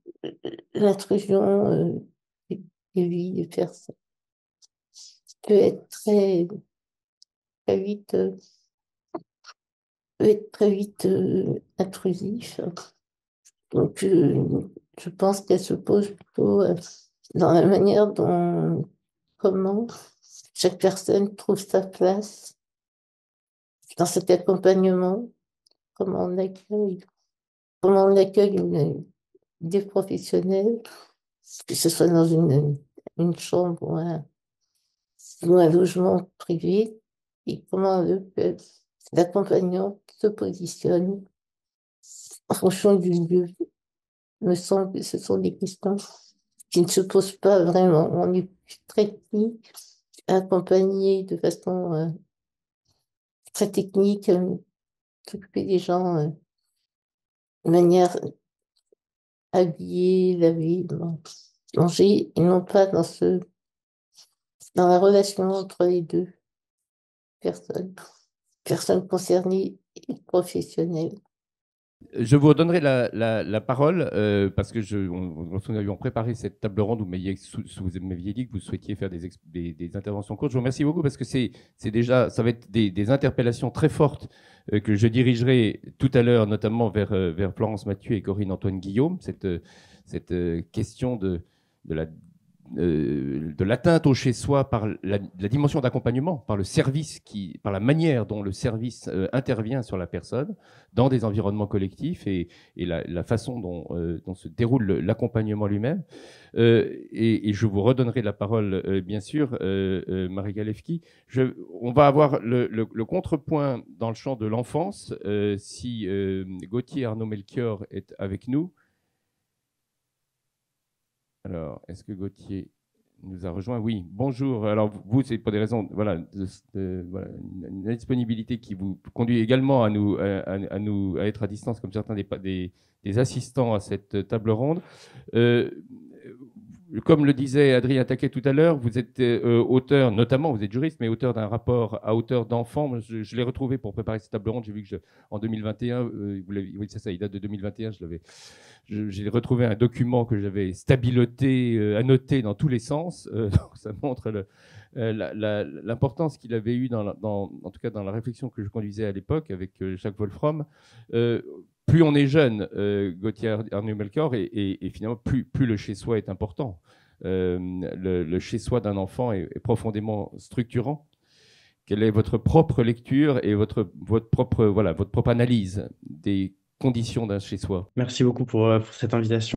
l'intrusion des vies des personnes peut être très vite intrusif. Donc, je pense qu'elle se pose plutôt dans la manière comment chaque personne trouve sa place dans cet accompagnement, comment on accueille des professionnels, que ce soit dans une chambre ou un logement privé, et comment l'accompagnant se positionne en fonction du lieu. Il me semble que ce sont des questions qui ne se posent pas vraiment. On est très technique, accompagné de façon très technique, s'occuper des gens de manière habillée, laver, manger, et non pas dans la relation entre les deux personnes concernées et professionnelles. Je vous redonnerai la parole parce que nous avions préparé cette table ronde où vous m'aviez dit que vous souhaitiez faire des interventions courtes. Je vous remercie beaucoup parce que c'est déjà, ça va être des interpellations très fortes que je dirigerai tout à l'heure, notamment vers Florence Mathieu et Corinne Antoine Guillaume. Cette question de l'atteinte au chez-soi par la dimension d'accompagnement, par le service, par la manière dont le service intervient sur la personne dans des environnements collectifs et la façon dont se déroule l'accompagnement lui-même. Et je vous redonnerai la parole, bien sûr, Marika Lefki. On va avoir le contrepoint dans le champ de l'enfance, si Gauthier Arnaud-Melchior est avec nous. Alors, est-ce que Gauthier nous a rejoint. Oui, bonjour. Alors, vous, c'est pour des raisons, voilà, voilà, une indisponibilité qui vous conduit également à être à distance, comme certains des assistants à cette table ronde. Comme le disait Adrien Taquet tout à l'heure, vous êtes auteur, notamment, vous êtes juriste, mais auteur d'un rapport à hauteur d'enfants. Je l'ai retrouvé pour préparer cette table ronde. J'ai vu que en 2021, oui, c'est ça, il date de 2021, j'ai retrouvé un document que j'avais stabiloté, annoté dans tous les sens. Donc ça montre l'importance qu'il avait eue, en tout cas dans la réflexion que je conduisais à l'époque avec Jacques Wolfram. Plus on est jeune, Gauthier Arnaud-Melchior, et finalement, plus le chez-soi est important. Le chez-soi d'un enfant est profondément structurant. Quelle est votre propre lecture et votre propre analyse des conditions d'un chez-soi? Merci beaucoup pour cette invitation.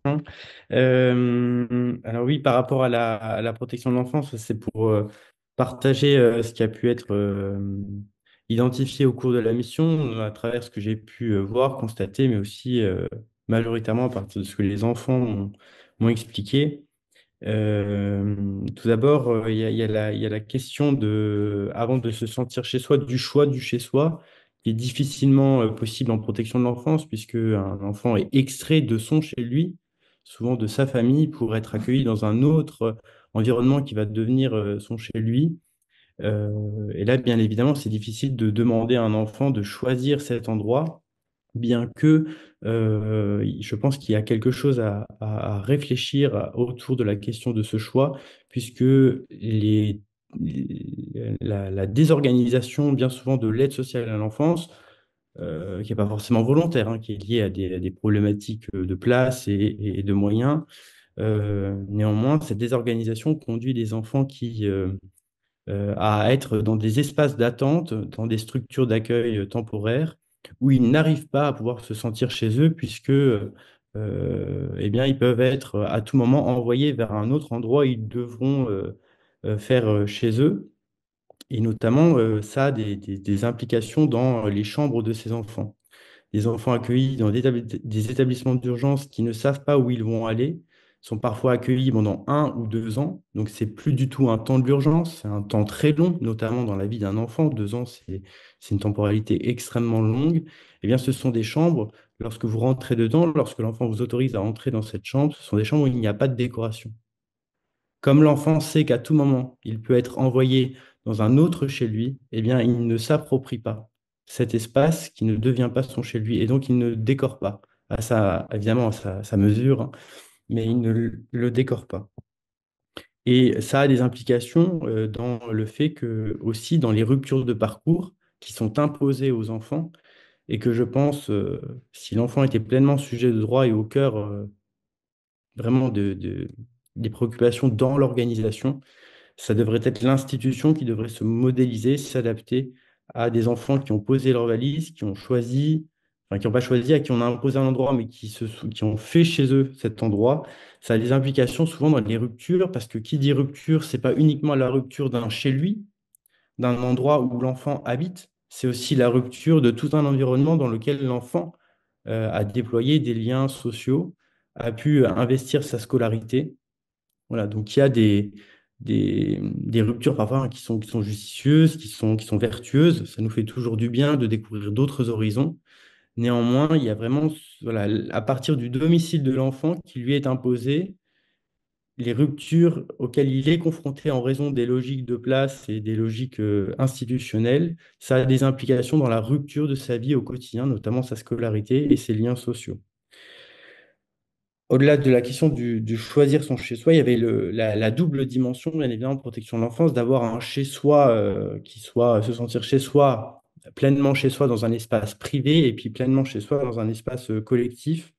Alors oui, par rapport à la protection de l'enfance, c'est pour partager ce qui a pu être identifié au cours de la mission, à travers ce que j'ai pu voir, constater, mais aussi majoritairement à partir de ce que les enfants m'ont expliqué. Tout d'abord, il y a la question avant de se sentir chez soi, du choix du chez soi, qui est difficilement possible en protection de l'enfance, puisque un enfant est extrait de son chez lui, souvent de sa famille, pour être accueilli dans un autre environnement qui va devenir son chez lui. Et là, bien évidemment, c'est difficile de demander à un enfant de choisir cet endroit, bien que je pense qu'il y a quelque chose à réfléchir autour de la question de ce choix, puisque la désorganisation, bien souvent, de l'aide sociale à l'enfance, qui n'est pas forcément volontaire, hein, qui est liée à des problématiques de place et de moyens. Néanmoins, cette désorganisation conduit les enfants à être dans des espaces d'attente, dans des structures d'accueil temporaires, où ils n'arrivent pas à pouvoir se sentir chez eux, puisque eh bien, ils peuvent être à tout moment envoyés vers un autre endroit où ils devront faire chez eux. Et notamment, ça a des implications dans les chambres de ces enfants. Les enfants accueillis dans des établissements d'urgence qui ne savent pas où ils vont aller sont parfois accueillis pendant 1 ou 2 ans. Donc, c'est plus du tout un temps de l'urgence, c'est un temps très long, notamment dans la vie d'un enfant. 2 ans, c'est une temporalité extrêmement longue. Eh bien, ce sont des chambres, lorsque vous rentrez dedans, lorsque l'enfant vous autorise à entrer dans cette chambre, ce sont des chambres où il n'y a pas de décoration. Comme l'enfant sait qu'à tout moment, il peut être envoyé dans un autre chez lui, eh bien, il ne s'approprie pas cet espace qui ne devient pas son chez lui, et donc il ne décore pas, évidemment à sa mesure, hein, mais il ne le décore pas. Et ça a des implications dans le fait que, aussi, dans les ruptures de parcours qui sont imposées aux enfants, et que je pense, si l'enfant était pleinement sujet de droit et au cœur vraiment des préoccupations dans l'organisation, ça devrait être l'institution qui devrait se modéliser, s'adapter à des enfants qui ont posé leur valise, qui ont choisi, enfin qui n'ont pas choisi, à qui on a imposé un endroit, mais qui ont fait chez eux cet endroit. Ça a des implications souvent dans les ruptures, parce que qui dit rupture, c'est pas uniquement la rupture d'un chez lui, d'un endroit où l'enfant habite, c'est aussi la rupture de tout un environnement dans lequel l'enfant a déployé des liens sociaux, a pu investir sa scolarité. Voilà, donc il y a des ruptures parfois, hein, qui sont judicieuses, qui sont vertueuses. Ça nous fait toujours du bien de découvrir d'autres horizons. Néanmoins, il y a vraiment, voilà, à partir du domicile de l'enfant qui lui est imposé, les ruptures auxquelles il est confronté en raison des logiques de place et des logiques institutionnelles, ça a des implications dans la rupture de sa vie au quotidien, notamment sa scolarité et ses liens sociaux. Au-delà de la question du choisir son chez-soi, il y avait la double dimension, bien évidemment, protection de l'enfance, d'avoir un chez-soi qui soit se sentir chez soi, pleinement chez soi dans un espace privé, et puis pleinement chez soi dans un espace collectif.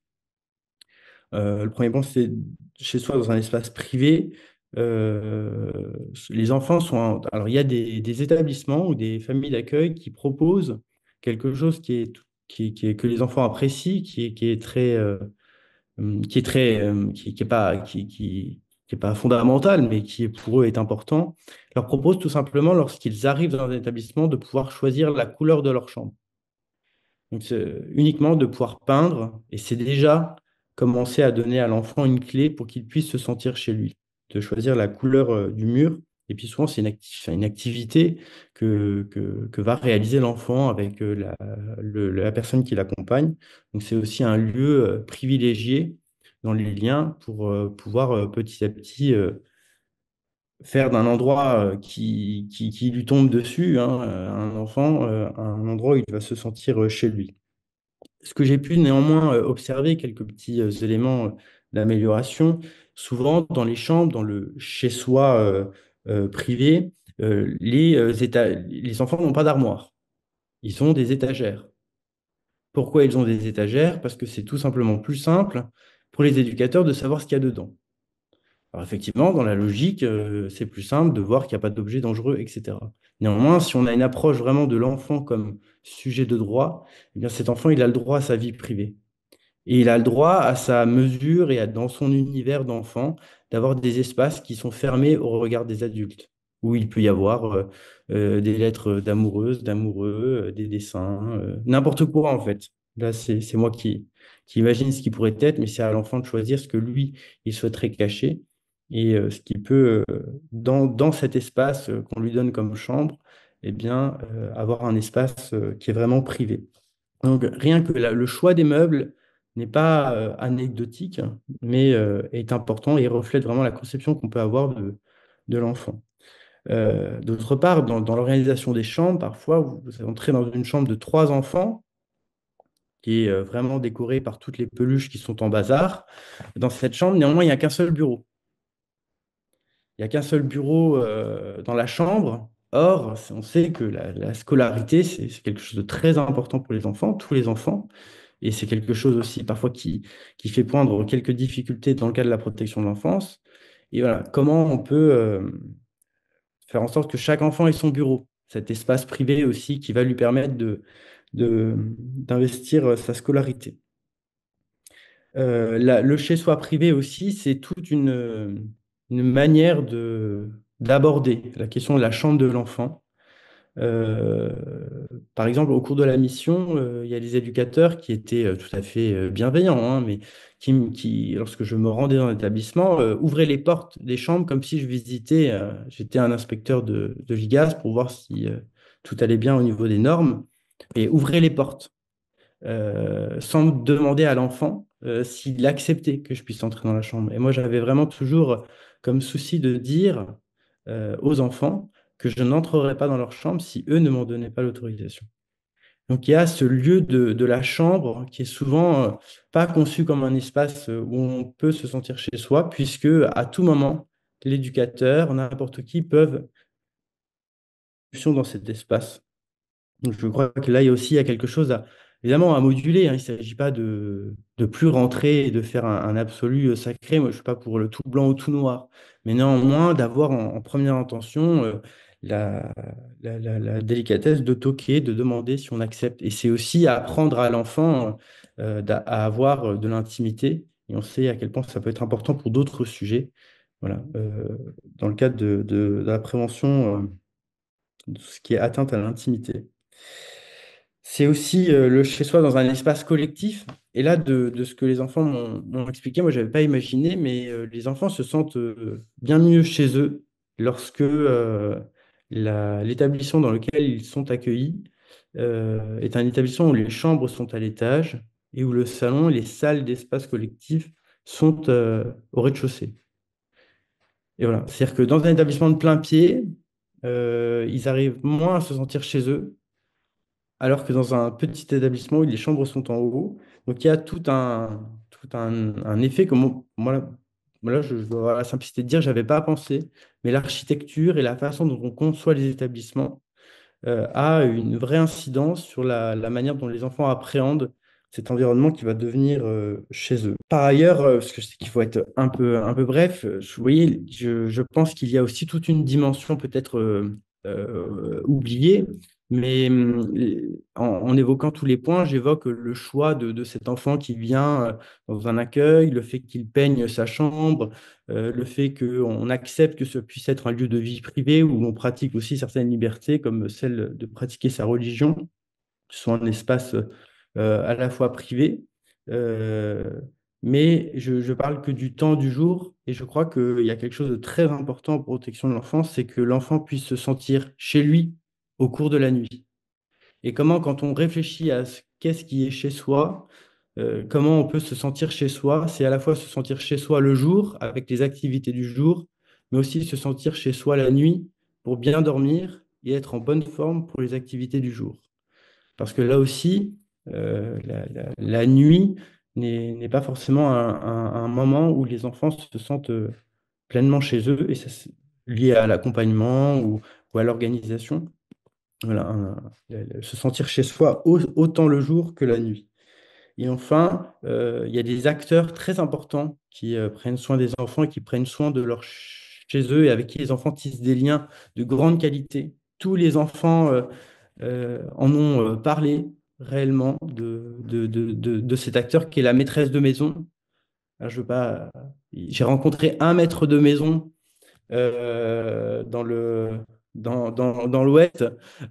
Le premier point, c'est chez soi dans un espace privé. Les enfants sont... Alors, il y a des établissements ou des familles d'accueil qui proposent quelque chose que les enfants apprécient, qui est très... qui est pas fondamental, mais qui pour eux est important, leur propose tout simplement, lorsqu'ils arrivent dans un établissement, de pouvoir choisir la couleur de leur chambre. Donc, c'est uniquement de pouvoir peindre, et c'est déjà commencer à donner à l'enfant une clé pour qu'il puisse se sentir chez lui. de choisir la couleur du mur. Et puis souvent, c'est une activité que va réaliser l'enfant avec la personne qui l'accompagne. Donc c'est aussi un lieu privilégié dans les liens pour pouvoir petit à petit faire d'un endroit qui lui tombe dessus, hein, un enfant, un endroit où il va se sentir chez lui. Ce que j'ai pu néanmoins observer, quelques petits éléments d'amélioration, souvent dans les chambres, dans le chez-soi privé, les enfants n'ont pas d'armoire. Ils ont des étagères. Pourquoi ils ont des étagères? Parce que c'est tout simplement plus simple pour les éducateurs de savoir ce qu'il y a dedans. Alors effectivement, dans la logique, c'est plus simple de voir qu'il n'y a pas d'objet dangereux, etc. Néanmoins, si on a une approche vraiment de l'enfant comme sujet de droit, eh bien cet enfant, il a le droit à sa vie privée. Et il a le droit à sa mesure et dans son univers d'enfant, d'avoir des espaces qui sont fermés au regard des adultes, où il peut y avoir des lettres d'amoureuses, d'amoureux, des dessins, n'importe quoi en fait. Là, c'est moi qui imagine ce qui pourrait être, mais c'est à l'enfant de choisir ce que lui, il souhaiterait cacher et ce qui peut, dans cet espace qu'on lui donne comme chambre, eh bien, avoir un espace qui est vraiment privé. Donc, rien que le choix des meubles n'est pas anecdotique, mais est important et reflète vraiment la conception qu'on peut avoir de l'enfant. D'autre part, dans l'organisation des chambres, parfois, vous entrez dans une chambre de 3 enfants qui est vraiment décorée par toutes les peluches qui sont en bazar. Dans cette chambre, néanmoins, il n'y a qu'un seul bureau. Il n'y a qu'un seul bureau dans la chambre. Or, on sait que la scolarité, c'est quelque chose de très important pour les enfants, tous les enfants. Et c'est quelque chose aussi parfois qui fait poindre quelques difficultés dans le cadre de la protection de l'enfance. Et voilà, comment on peut faire en sorte que chaque enfant ait son bureau, cet espace privé aussi qui va lui permettre d'investir sa scolarité. Le chez-soi privé aussi, c'est toute une manière d'aborder la question de la chambre de l'enfant. Euh, Par exemple, au cours de la mission, il y a des éducateurs qui étaient tout à fait bienveillants, hein, mais lorsque je me rendais dans l'établissement, ouvraient les portes des chambres comme si je visitais, j'étais un inspecteur de l'IGAS pour voir si tout allait bien au niveau des normes, et ouvraient les portes sans demander à l'enfant s'il acceptait que je puisse entrer dans la chambre. Et moi, j'avais vraiment toujours comme souci de dire aux enfants que je n'entrerai pas dans leur chambre si eux ne m'en donnaient pas l'autorisation. Donc il y a ce lieu de la chambre qui est souvent pas conçu comme un espace où on peut se sentir chez soi, puisque à tout moment, l'éducateur, n'importe qui peuvent dans cet espace. Donc, je crois que là, il y a quelque chose évidemment à moduler, hein. Il ne s'agit pas de plus rentrer et de faire un absolu sacré. Moi, je ne suis pas pour le tout blanc ou tout noir. Mais néanmoins, d'avoir en première intention la, la délicatesse de toquer, de demander si on accepte. Et c'est aussi apprendre à l'enfant à avoir de l'intimité. Et on sait à quel point ça peut être important pour d'autres sujets. Voilà. Dans le cadre de la prévention de ce qui est atteinte à l'intimité. C'est aussi le chez-soi dans un espace collectif. Et là, de ce que les enfants m'ont expliqué, moi, je n'avais pas imaginé, mais les enfants se sentent bien mieux chez eux lorsque l'établissement dans lequel ils sont accueillis est un établissement où les chambres sont à l'étage et où le salon et les salles d'espace collectif sont au rez-de-chaussée. Et voilà, c'est-à-dire que dans un établissement de plein pied, ils arrivent moins à se sentir chez eux alors que dans un petit établissement où les chambres sont en haut. Donc il y a tout un effet que moi, je dois avoir la simplicité de dire, je n'avais pas pensé, mais l'architecture et la façon dont on conçoit les établissements a une vraie incidence sur la manière dont les enfants appréhendent cet environnement qui va devenir chez eux. Par ailleurs, parce que je sais qu'il faut être un peu bref, vous voyez, je pense qu'il y a aussi toute une dimension peut-être oubliée, mais en évoquant tous les points, j'évoque le choix de cet enfant qui vient dans un accueil, le fait qu'il peigne sa chambre, le fait qu'on accepte que ce puisse être un lieu de vie privée où on pratique aussi certaines libertés, comme celle de pratiquer sa religion, que ce soit un espace à la fois privé, mais je parle que du temps du jour. Et je crois qu'il y a quelque chose de très important en protection de l'enfance, c'est que l'enfant puisse se sentir chez lui au cours de la nuit. Et comment, quand on réfléchit à qu'est-ce qui est chez soi, comment on peut se sentir chez soi, c'est à la fois se sentir chez soi le jour, avec les activités du jour, mais aussi se sentir chez soi la nuit pour bien dormir et être en bonne forme pour les activités du jour. Parce que là aussi, la nuit n'est pas forcément un moment où les enfants se sentent pleinement chez eux, et ça, c'est lié à l'accompagnement ou à l'organisation. Voilà, se sentir chez soi autant le jour que la nuit. Et enfin, il y a des acteurs très importants qui prennent soin des enfants et qui prennent soin de leur chez eux et avec qui les enfants tissent des liens de grande qualité. Tous les enfants en ont parlé réellement de cet acteur qui est la maîtresse de maison. Alors, je veux pas. J'ai rencontré un maître de maison dans dans l'Ouest.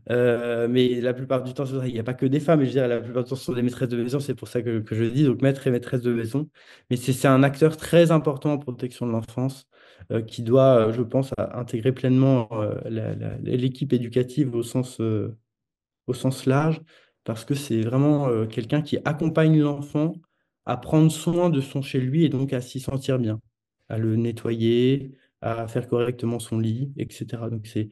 Mais la plupart du temps, il n'y a pas que des femmes, mais je dirais la plupart du temps, ce sont des maîtresses de maison, c'est pour ça que je dis, donc maître et maîtresse de maison. Mais c'est un acteur très important en protection de l'enfance qui doit, je pense, intégrer pleinement l'équipe éducative au sens large, parce que c'est vraiment quelqu'un qui accompagne l'enfant à prendre soin de son chez lui et donc à s'y sentir bien, à le nettoyer, à faire correctement son lit, etc. Donc c'est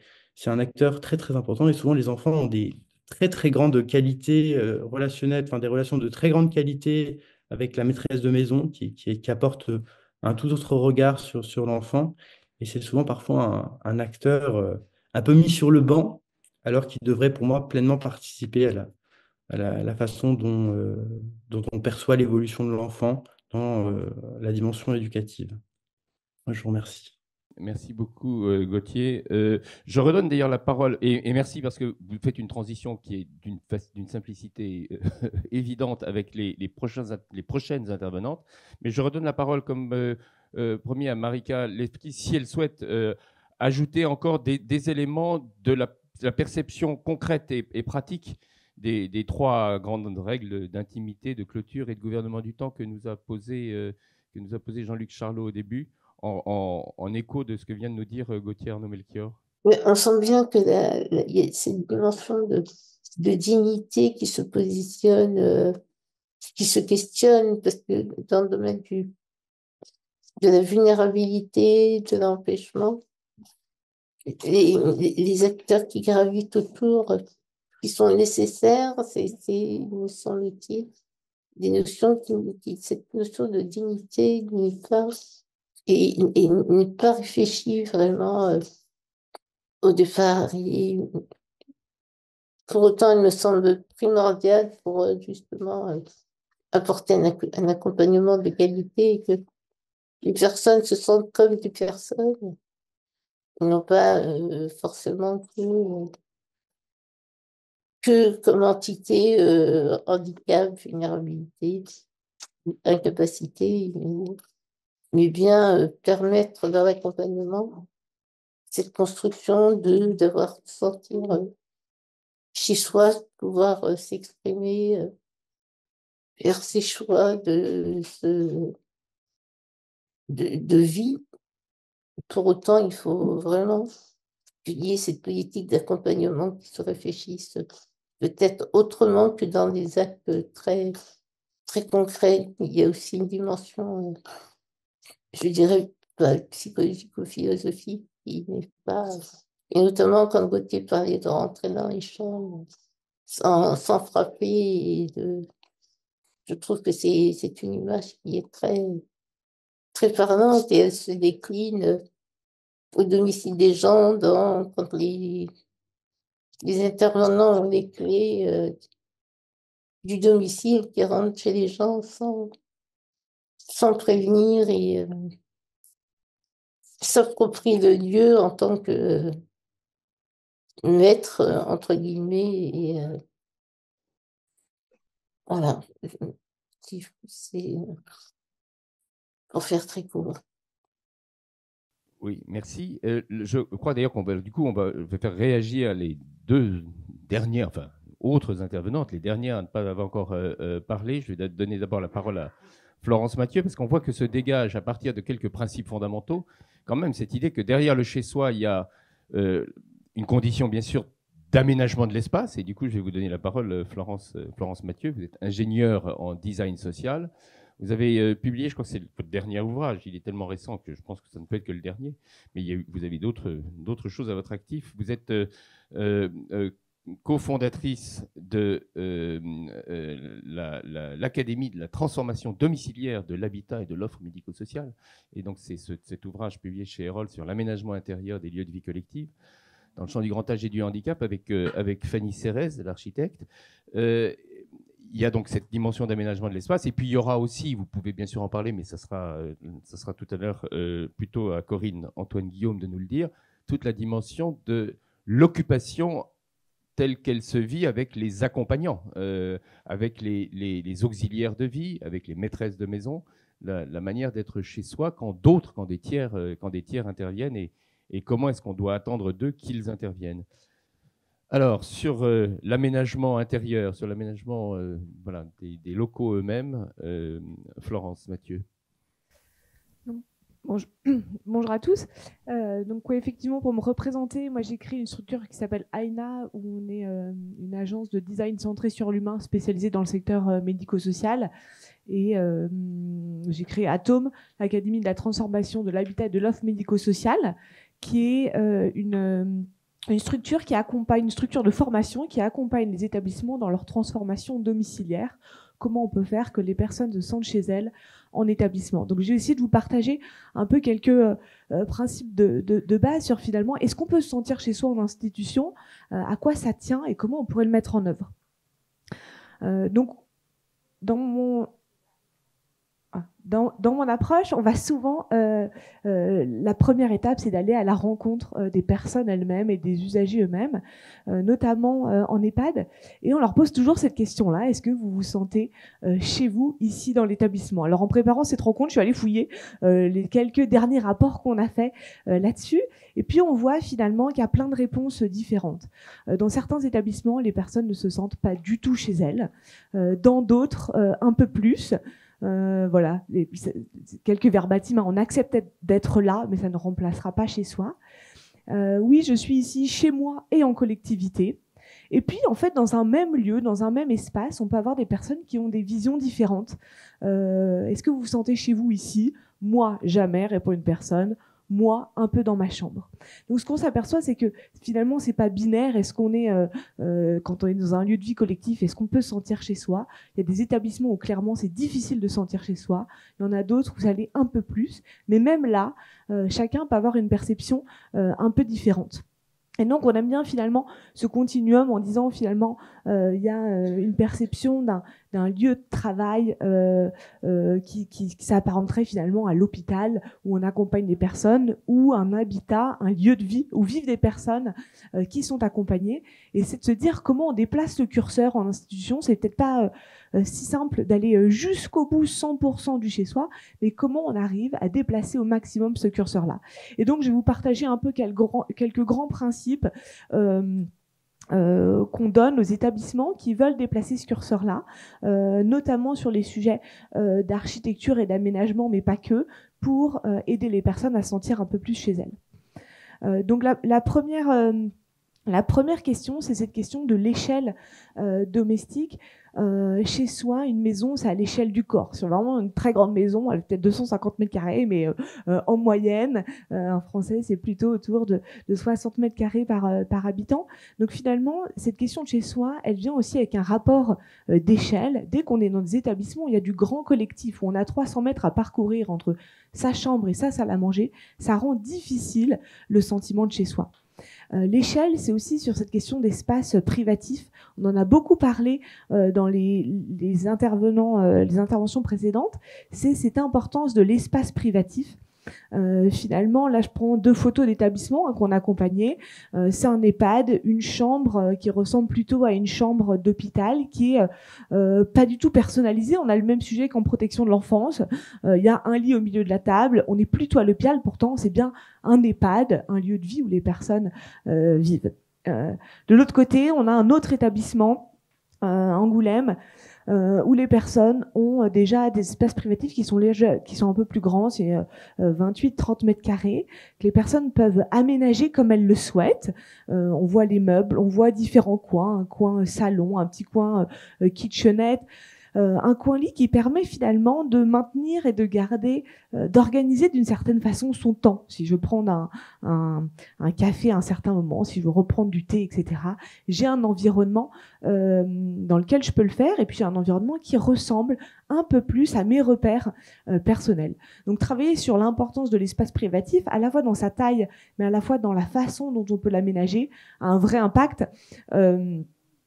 un acteur très très important et souvent les enfants ont des très très grandes qualités relationnelles, enfin des relations de très grande qualité avec la maîtresse de maison qui apporte un tout autre regard sur l'enfant, et c'est souvent parfois un acteur un peu mis sur le banc alors qu'il devrait pour moi pleinement participer la façon dont on perçoit l'évolution de l'enfant dans la dimension éducative. Moi, je vous remercie. Merci beaucoup, Gauthier. Je redonne d'ailleurs la parole, et merci parce que vous faites une transition qui est d'une simplicité évidente avec les prochaines intervenantes. Mais je redonne la parole comme promis à Marika Lesprit, si elle souhaite ajouter encore des éléments de la perception concrète et pratique des trois grandes règles d'intimité, de clôture et de gouvernement du temps que nous a posé Jean-Luc Charlot au début, en écho de ce que vient de nous dire Gauthier Arnaud-Melchior. Mais on sent bien que il y a cette dimension de dignité qui se positionne, qui se questionne, parce que dans le domaine de la vulnérabilité, de l'empêchement, les acteurs qui gravitent autour, qui sont nécessaires, me semble-t-il, des notions cette notion de dignité n'est pas réfléchie vraiment au départ. Pour autant, il me semble primordial pour justement apporter un accompagnement de qualité et que les personnes se sentent comme des personnes, et non pas forcément que comme entité handicap, vulnérabilité, incapacité, mais bien permettre dans l'accompagnement cette construction d'avoir sentir chez soi, pouvoir s'exprimer, faire ses choix de vie. Pour autant, il faut vraiment qu'il y ait cette politique d'accompagnement qui se réfléchisse peut-être autrement que dans des actes très, très concrets. Il y a aussi une dimension, je dirais, psychologico-philosophique qui n'est pas... Et notamment quand Gauthier parlait de rentrer dans les chambres sans frapper. Je trouve que c'est une image qui est très, très parlante et elle se décline au domicile des gens quand les intervenants ont les clés du domicile qui rentrent chez les gens sans prévenir et s'approprient le lieu en tant que maître, entre guillemets. Et voilà, c'est pour faire très court. Oui, merci. Je crois d'ailleurs qu'on va, du coup, on va faire réagir les deux dernières, autres intervenantes, les dernières à ne pas avoir encore parlé. Je vais donner d'abord la parole à Florence Mathieu, parce qu'on voit que se dégage à partir de quelques principes fondamentaux, quand même cette idée que derrière le chez-soi, il y a une condition bien sûr d'aménagement de l'espace. Et du coup, je vais vous donner la parole, Florence Mathieu. Vous êtes ingénieure en design social. Vous avez publié, je crois que c'est votre dernier ouvrage, il est tellement récent que je pense que ça ne peut être que le dernier, mais vous avez d'autres choses à votre actif. Vous êtes cofondatrice de l'Académie de la transformation domiciliaire de l'habitat et de l'offre médico-sociale. Et donc, c'est cet ouvrage publié chez Erol sur l'aménagement intérieur des lieux de vie collective dans le champ du grand âge et du handicap avec Fanny Cérez, l'architecte. Il y a donc cette dimension d'aménagement de l'espace. Et puis, il y aura aussi, vous pouvez bien sûr en parler, mais ça sera tout à l'heure plutôt à Corinne Antoine-Guillaume de nous le dire, toute la dimension de l'occupation telle qu'elle se vit avec les accompagnants, avec les auxiliaires de vie, avec les maîtresses de maison, la manière d'être chez soi quand des tiers interviennent et comment est-ce qu'on doit attendre d'eux qu'ils interviennent. Alors, sur l'aménagement intérieur, sur l'aménagement voilà, des locaux eux-mêmes, Florence Mathieu. Bonjour à tous. Donc ouais, effectivement, pour me représenter, moi j'ai créé une structure qui s'appelle AINA, où on est une agence de design centrée sur l'humain spécialisée dans le secteur médico-social. Et j'ai créé Atome, l'Académie de la transformation de l'habitat et de l'offre médico-sociale, qui est une structure qui accompagne, une structure de formation qui accompagne les établissements dans leur transformation domiciliaire. Comment on peut faire que les personnes se sentent chez elles en établissement. Donc, j'ai essayé de vous partager un peu quelques principes de base sur finalement, est-ce qu'on peut se sentir chez soi en institution, à quoi ça tient et comment on pourrait le mettre en œuvre. Donc, dans mon approche, on va souvent, la première étape, c'est d'aller à la rencontre des personnes elles-mêmes et des usagers eux-mêmes, notamment en EHPAD. Et on leur pose toujours cette question-là, est-ce que vous vous sentez chez vous, ici, dans l'établissement? Alors, en préparant cette rencontre, je suis allée fouiller les quelques derniers rapports qu'on a faits là-dessus. Et puis, on voit finalement qu'il y a plein de réponses différentes. Dans certains établissements, les personnes ne se sentent pas du tout chez elles. Dans d'autres, un peu plus. Voilà, quelques verbatims, on accepte d'être là, mais ça ne remplacera pas chez soi. Oui, je suis ici chez moi et en collectivité. Et puis, en fait, dans un même lieu, dans un même espace, on peut avoir des personnes qui ont des visions différentes. Est-ce que vous vous sentez chez vous ici? Moi, jamais, répond une personne. Moi, un peu dans ma chambre. Donc, ce qu'on s'aperçoit, c'est que finalement, c'est pas binaire. Est-ce qu'on est, quand on est dans un lieu de vie collectif, est-ce qu'on peut se sentir chez soi? Il y a des établissements où clairement, c'est difficile de se sentir chez soi. Il y en a d'autres où ça l'est un peu plus. Mais même là, chacun peut avoir une perception un peu différente. Et donc, on aime bien finalement ce continuum en disant finalement, il y a une perception d'un lieu de travail qui s'apparenterait finalement à l'hôpital où on accompagne des personnes, ou un habitat, un lieu de vie où vivent des personnes qui sont accompagnées. Et c'est de se dire comment on déplace le curseur en institution. C'est peut-être pas si simple d'aller jusqu'au bout 100% du chez-soi, mais comment on arrive à déplacer au maximum ce curseur-là. Et donc, je vais vous partager un peu quelques grands principes qu'on donne aux établissements qui veulent déplacer ce curseur-là, notamment sur les sujets d'architecture et d'aménagement, mais pas que, pour aider les personnes à se sentir un peu plus chez elles. Donc la première question, c'est cette question de l'échelle domestique. Chez soi, une maison, c'est à l'échelle du corps. C'est vraiment une très grande maison, elle fait peut-être 250 mètres carrés, mais en moyenne, en français, c'est plutôt autour de 60 mètres carrés par habitant. Donc finalement, cette question de chez soi, elle vient aussi avec un rapport d'échelle. Dès qu'on est dans des établissements où il y a du grand collectif, où on a 300 mètres à parcourir entre sa chambre et sa salle à manger, ça rend difficile le sentiment de chez soi. L'échelle, c'est aussi sur cette question d'espace privatif. On en a beaucoup parlé dans les interventions précédentes. C'est cette importance de l'espace privatif. Finalement, là, je prends 2 photos d'établissements qu'on a accompagnés. C'est un EHPAD, une chambre qui ressemble plutôt à une chambre d'hôpital, qui est pas du tout personnalisée. On a le même sujet qu'en protection de l'enfance. Il y a un lit au milieu de la table. On est plutôt à l'hôpital, pourtant c'est bien un EHPAD, un lieu de vie où les personnes vivent. De l'autre côté, on a un autre établissement, Angoulême, où les personnes ont déjà des espaces privatifs qui sont un peu plus grands, c'est 28-30 mètres carrés, que les personnes peuvent aménager comme elles le souhaitent. On voit les meubles, on voit différents coins, un coin salon, un petit coin kitchenette, un coin lit qui permet finalement de maintenir et de garder, d'organiser d'une certaine façon son temps. Si je veux prendre un café à un certain moment, si je veux reprendre du thé, etc., j'ai un environnement dans lequel je peux le faire, et puis j'ai un environnement qui ressemble un peu plus à mes repères personnels. Donc travailler sur l'importance de l'espace privatif, à la fois dans sa taille, mais à la fois dans la façon dont on peut l'aménager, a un vrai impact.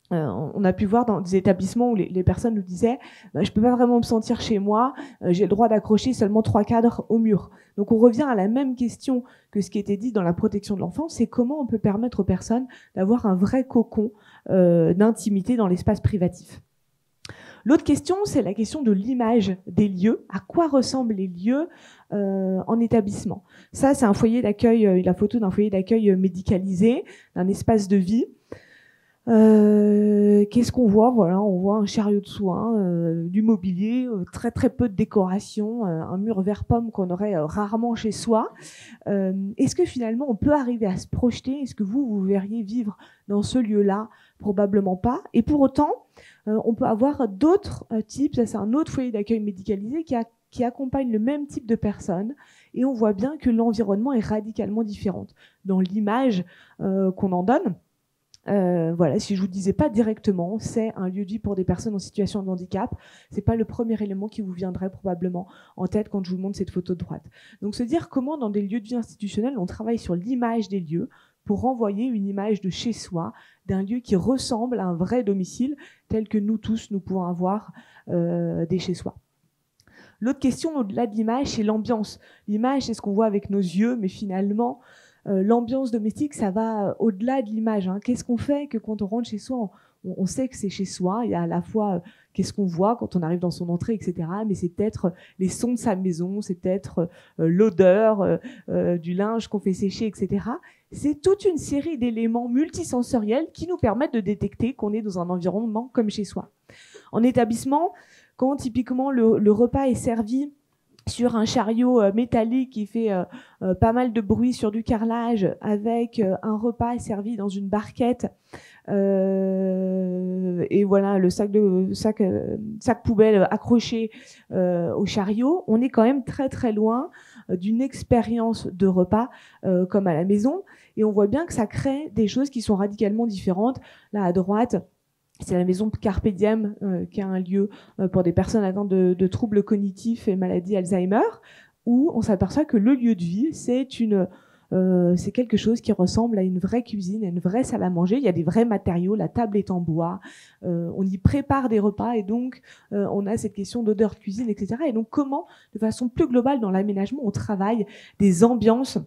On a pu voir dans des établissements où les personnes nous disaient je ne peux pas vraiment me sentir chez moi, j'ai le droit d'accrocher seulement 3 cadres au mur. Donc on revient à la même question que ce qui était dit dans la protection de l'enfant, c'est comment on peut permettre aux personnes d'avoir un vrai cocon d'intimité dans l'espace privatif. L'autre question, c'est la question de l'image des lieux. À quoi ressemblent les lieux en établissement? Ça, c'est un foyer d'accueil, la photo d'un foyer d'accueil médicalisé, d'un espace de vie. Qu'est-ce qu'on voit? Voilà, on voit un chariot de soins, du mobilier, très très peu de décoration, un mur vert pomme qu'on aurait rarement chez soi. Est-ce que finalement on peut arriver à se projeter? Est-ce que vous verriez vivre dans ce lieu-là? Probablement pas. Et pour autant, on peut avoir d'autres types. Ça, c'est un autre foyer d'accueil médicalisé qui accompagne le même type de personnes. Et on voit bien que l'environnement est radicalement différent dans l'image qu'on en donne. Voilà, si je vous disais pas directement, c'est un lieu de vie pour des personnes en situation de handicap, c'est pas le premier élément qui vous viendrait probablement en tête quand je vous montre cette photo de droite. Donc se dire comment dans des lieux de vie institutionnels on travaille sur l'image des lieux pour renvoyer une image de chez soi, d'un lieu qui ressemble à un vrai domicile tel que nous tous nous pouvons avoir des chez soi. L'autre question au-delà de l'image, c'est l'ambiance. L'image, c'est ce qu'on voit avec nos yeux, mais finalement l'ambiance domestique, ça va au-delà de l'image. Qu'est-ce qu'on fait que quand on rentre chez soi, on sait que c'est chez soi. Il y a à la fois qu'est-ce qu'on voit quand on arrive dans son entrée, etc. Mais c'est peut-être les sons de sa maison, c'est peut-être l'odeur du linge qu'on fait sécher, etc. C'est toute une série d'éléments multisensoriels qui nous permettent de détecter qu'on est dans un environnement comme chez soi. En établissement, quand typiquement le repas est servi sur un chariot métallique qui fait pas mal de bruit sur du carrelage, avec un repas servi dans une barquette, et voilà le sac poubelle accroché au chariot, on est quand même très très loin d'une expérience de repas comme à la maison, et on voit bien que ça crée des choses qui sont radicalement différentes. Là à droite, c'est la maison Carpe Diem, qui est un lieu pour des personnes atteintes de troubles cognitifs et maladie Alzheimer, où on s'aperçoit que le lieu de vie, c'est quelque chose qui ressemble à une vraie cuisine, à une vraie salle à manger. Il y a des vrais matériaux, la table est en bois, on y prépare des repas, et donc on a cette question d'odeur de cuisine, etc. Et donc comment, de façon plus globale dans l'aménagement, on travaille des ambiances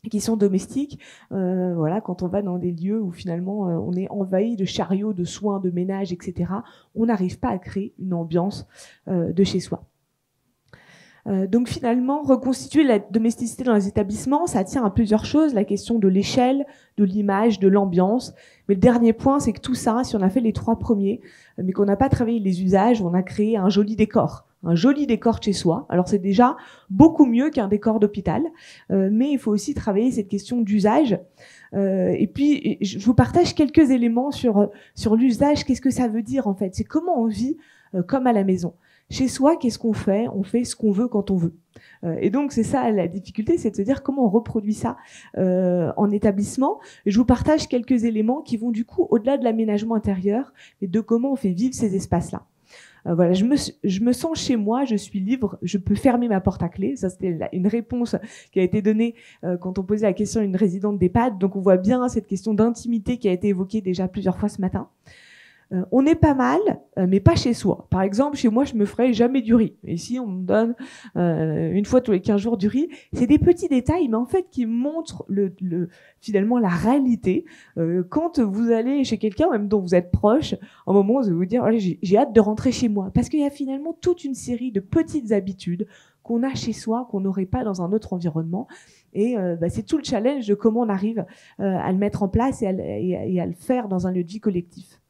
qui sont domestiques, voilà, quand on va dans des lieux où finalement on est envahi de chariots, de soins, de ménage, etc., on n'arrive pas à créer une ambiance de chez soi. Donc finalement, reconstituer la domesticité dans les établissements, ça tient à plusieurs choses, la question de l'échelle, de l'image, de l'ambiance. Mais le dernier point, c'est que tout ça, si on a fait les 3 premiers, mais qu'on n'a pas travaillé les usages, on a créé un joli décor. Un joli décor de chez soi. Alors c'est déjà beaucoup mieux qu'un décor d'hôpital, mais il faut aussi travailler cette question d'usage. Et puis je vous partage quelques éléments sur l'usage. Qu'est-ce que ça veut dire en fait? C'est comment on vit comme à la maison. Chez soi, qu'est-ce qu'on fait? On fait ce qu'on veut quand on veut. Et donc c'est ça la difficulté, c'est de se dire comment on reproduit ça en établissement. Et je vous partage quelques éléments qui vont du coup au-delà de l'aménagement intérieur et de comment on fait vivre ces espaces-là. Voilà, je me sens chez moi, je suis libre, je peux fermer ma porte à clé. Ça, c'était une réponse qui a été donnée quand on posait la question à une résidente d'EHPAD. Donc, on voit bien cette question d'intimité qui a été évoquée déjà plusieurs fois ce matin. On est pas mal, mais pas chez soi. Par exemple, chez moi, je me ferais jamais du riz. Ici, on me donne une fois tous les 15 jours du riz. C'est des petits détails, mais en fait, qui montrent finalement la réalité. Quand vous allez chez quelqu'un, même dont vous êtes proche, un moment, vous allez vous dire, j'ai hâte de rentrer chez moi. Parce qu'il y a finalement toute une série de petites habitudes qu'on a chez soi, qu'on n'aurait pas dans un autre environnement. Et c'est tout le challenge de comment on arrive à le mettre en place et à le faire dans un lieu de vie collectif.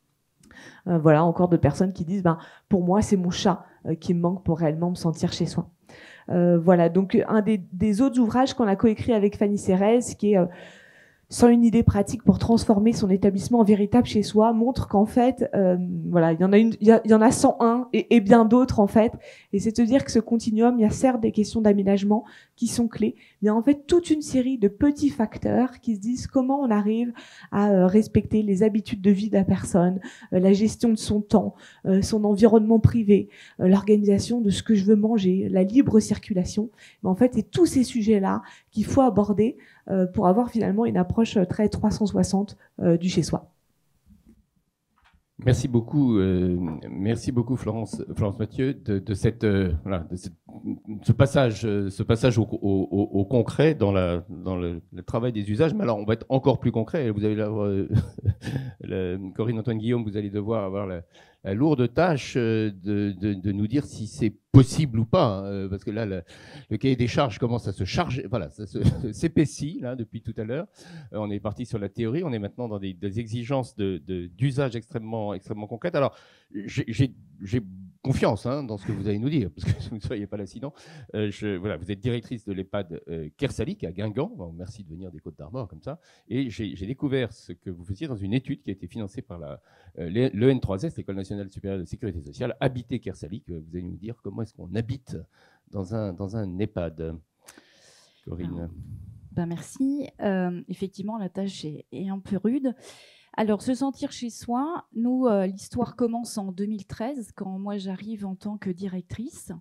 Voilà, encore de personnes qui disent pour moi, c'est mon chat qui me manque pour réellement me sentir chez soi. Voilà, donc un des autres ouvrages qu'on a coécrit avec Fanny Serres, qui est 101 idées pratiques pour transformer son établissement en véritable chez soi, montre qu'en fait, voilà, il y en a 101 et bien d'autres en fait. Et c'est de dire que ce continuum, il y a certes des questions d'aménagement qui sont clés, mais il y a en fait toute une série de petits facteurs qui se disent comment on arrive à respecter les habitudes de vie de la personne, la gestion de son temps, son environnement privé, l'organisation de ce que je veux manger, la libre circulation. Mais en fait, c'est tous ces sujets-là qu'il faut aborder pour avoir finalement une approche très 360 du chez-soi. Merci beaucoup Florence Mathieu de ce passage au concret dans le travail des usages. Mais alors on va être encore plus concret. Vous allez Corinne Antoine-Guillaume, vous allez devoir avoir la lourde tâche de nous dire si c'est possible ou pas, parce que là, le cahier des charges commence à se charger, voilà, ça s'épaissit là depuis tout à l'heure. On est parti sur la théorie, on est maintenant dans des exigences d'usage extrêmement concrètes. Alors, j'ai confiance dans ce que vous allez nous dire, parce que vous ne soyez pas là sinon. Voilà, vous êtes directrice de l'EHPAD Kersalik à Guingamp. Bon, merci de venir des Côtes-d'Armor comme ça. Et j'ai découvert ce que vous faisiez dans une étude qui a été financée par l'EN3S, l'École nationale supérieure de sécurité sociale, Habiter Kersalik. Vous allez nous dire comment est-ce qu'on habite dans un EHPAD. Corinne. Merci. Effectivement, la tâche est un peu rude. Alors, se sentir chez soi, nous, l'histoire commence en 2013, quand moi j'arrive en tant que directrice,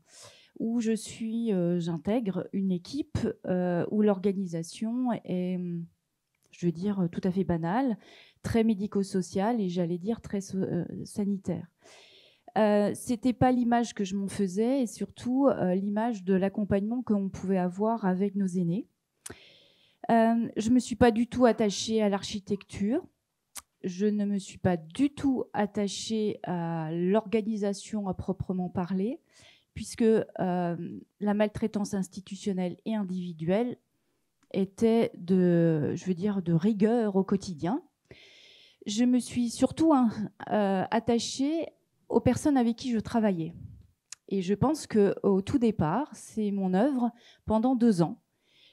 où j'intègre une équipe où l'organisation est, je veux dire, tout à fait banale, très médico-sociale et j'allais dire très sanitaire. C'était pas l'image que je m'en faisais et surtout l'image de l'accompagnement qu'on pouvait avoir avec nos aînés. Je me suis pas du tout attachée à l'architecture. Je ne me suis pas du tout attachée à l'organisation à proprement parler, puisque la maltraitance institutionnelle et individuelle était de rigueur au quotidien. Je me suis surtout attachée aux personnes avec qui je travaillais. Et je pense qu'au tout départ, c'est mon œuvre pendant 2 ans.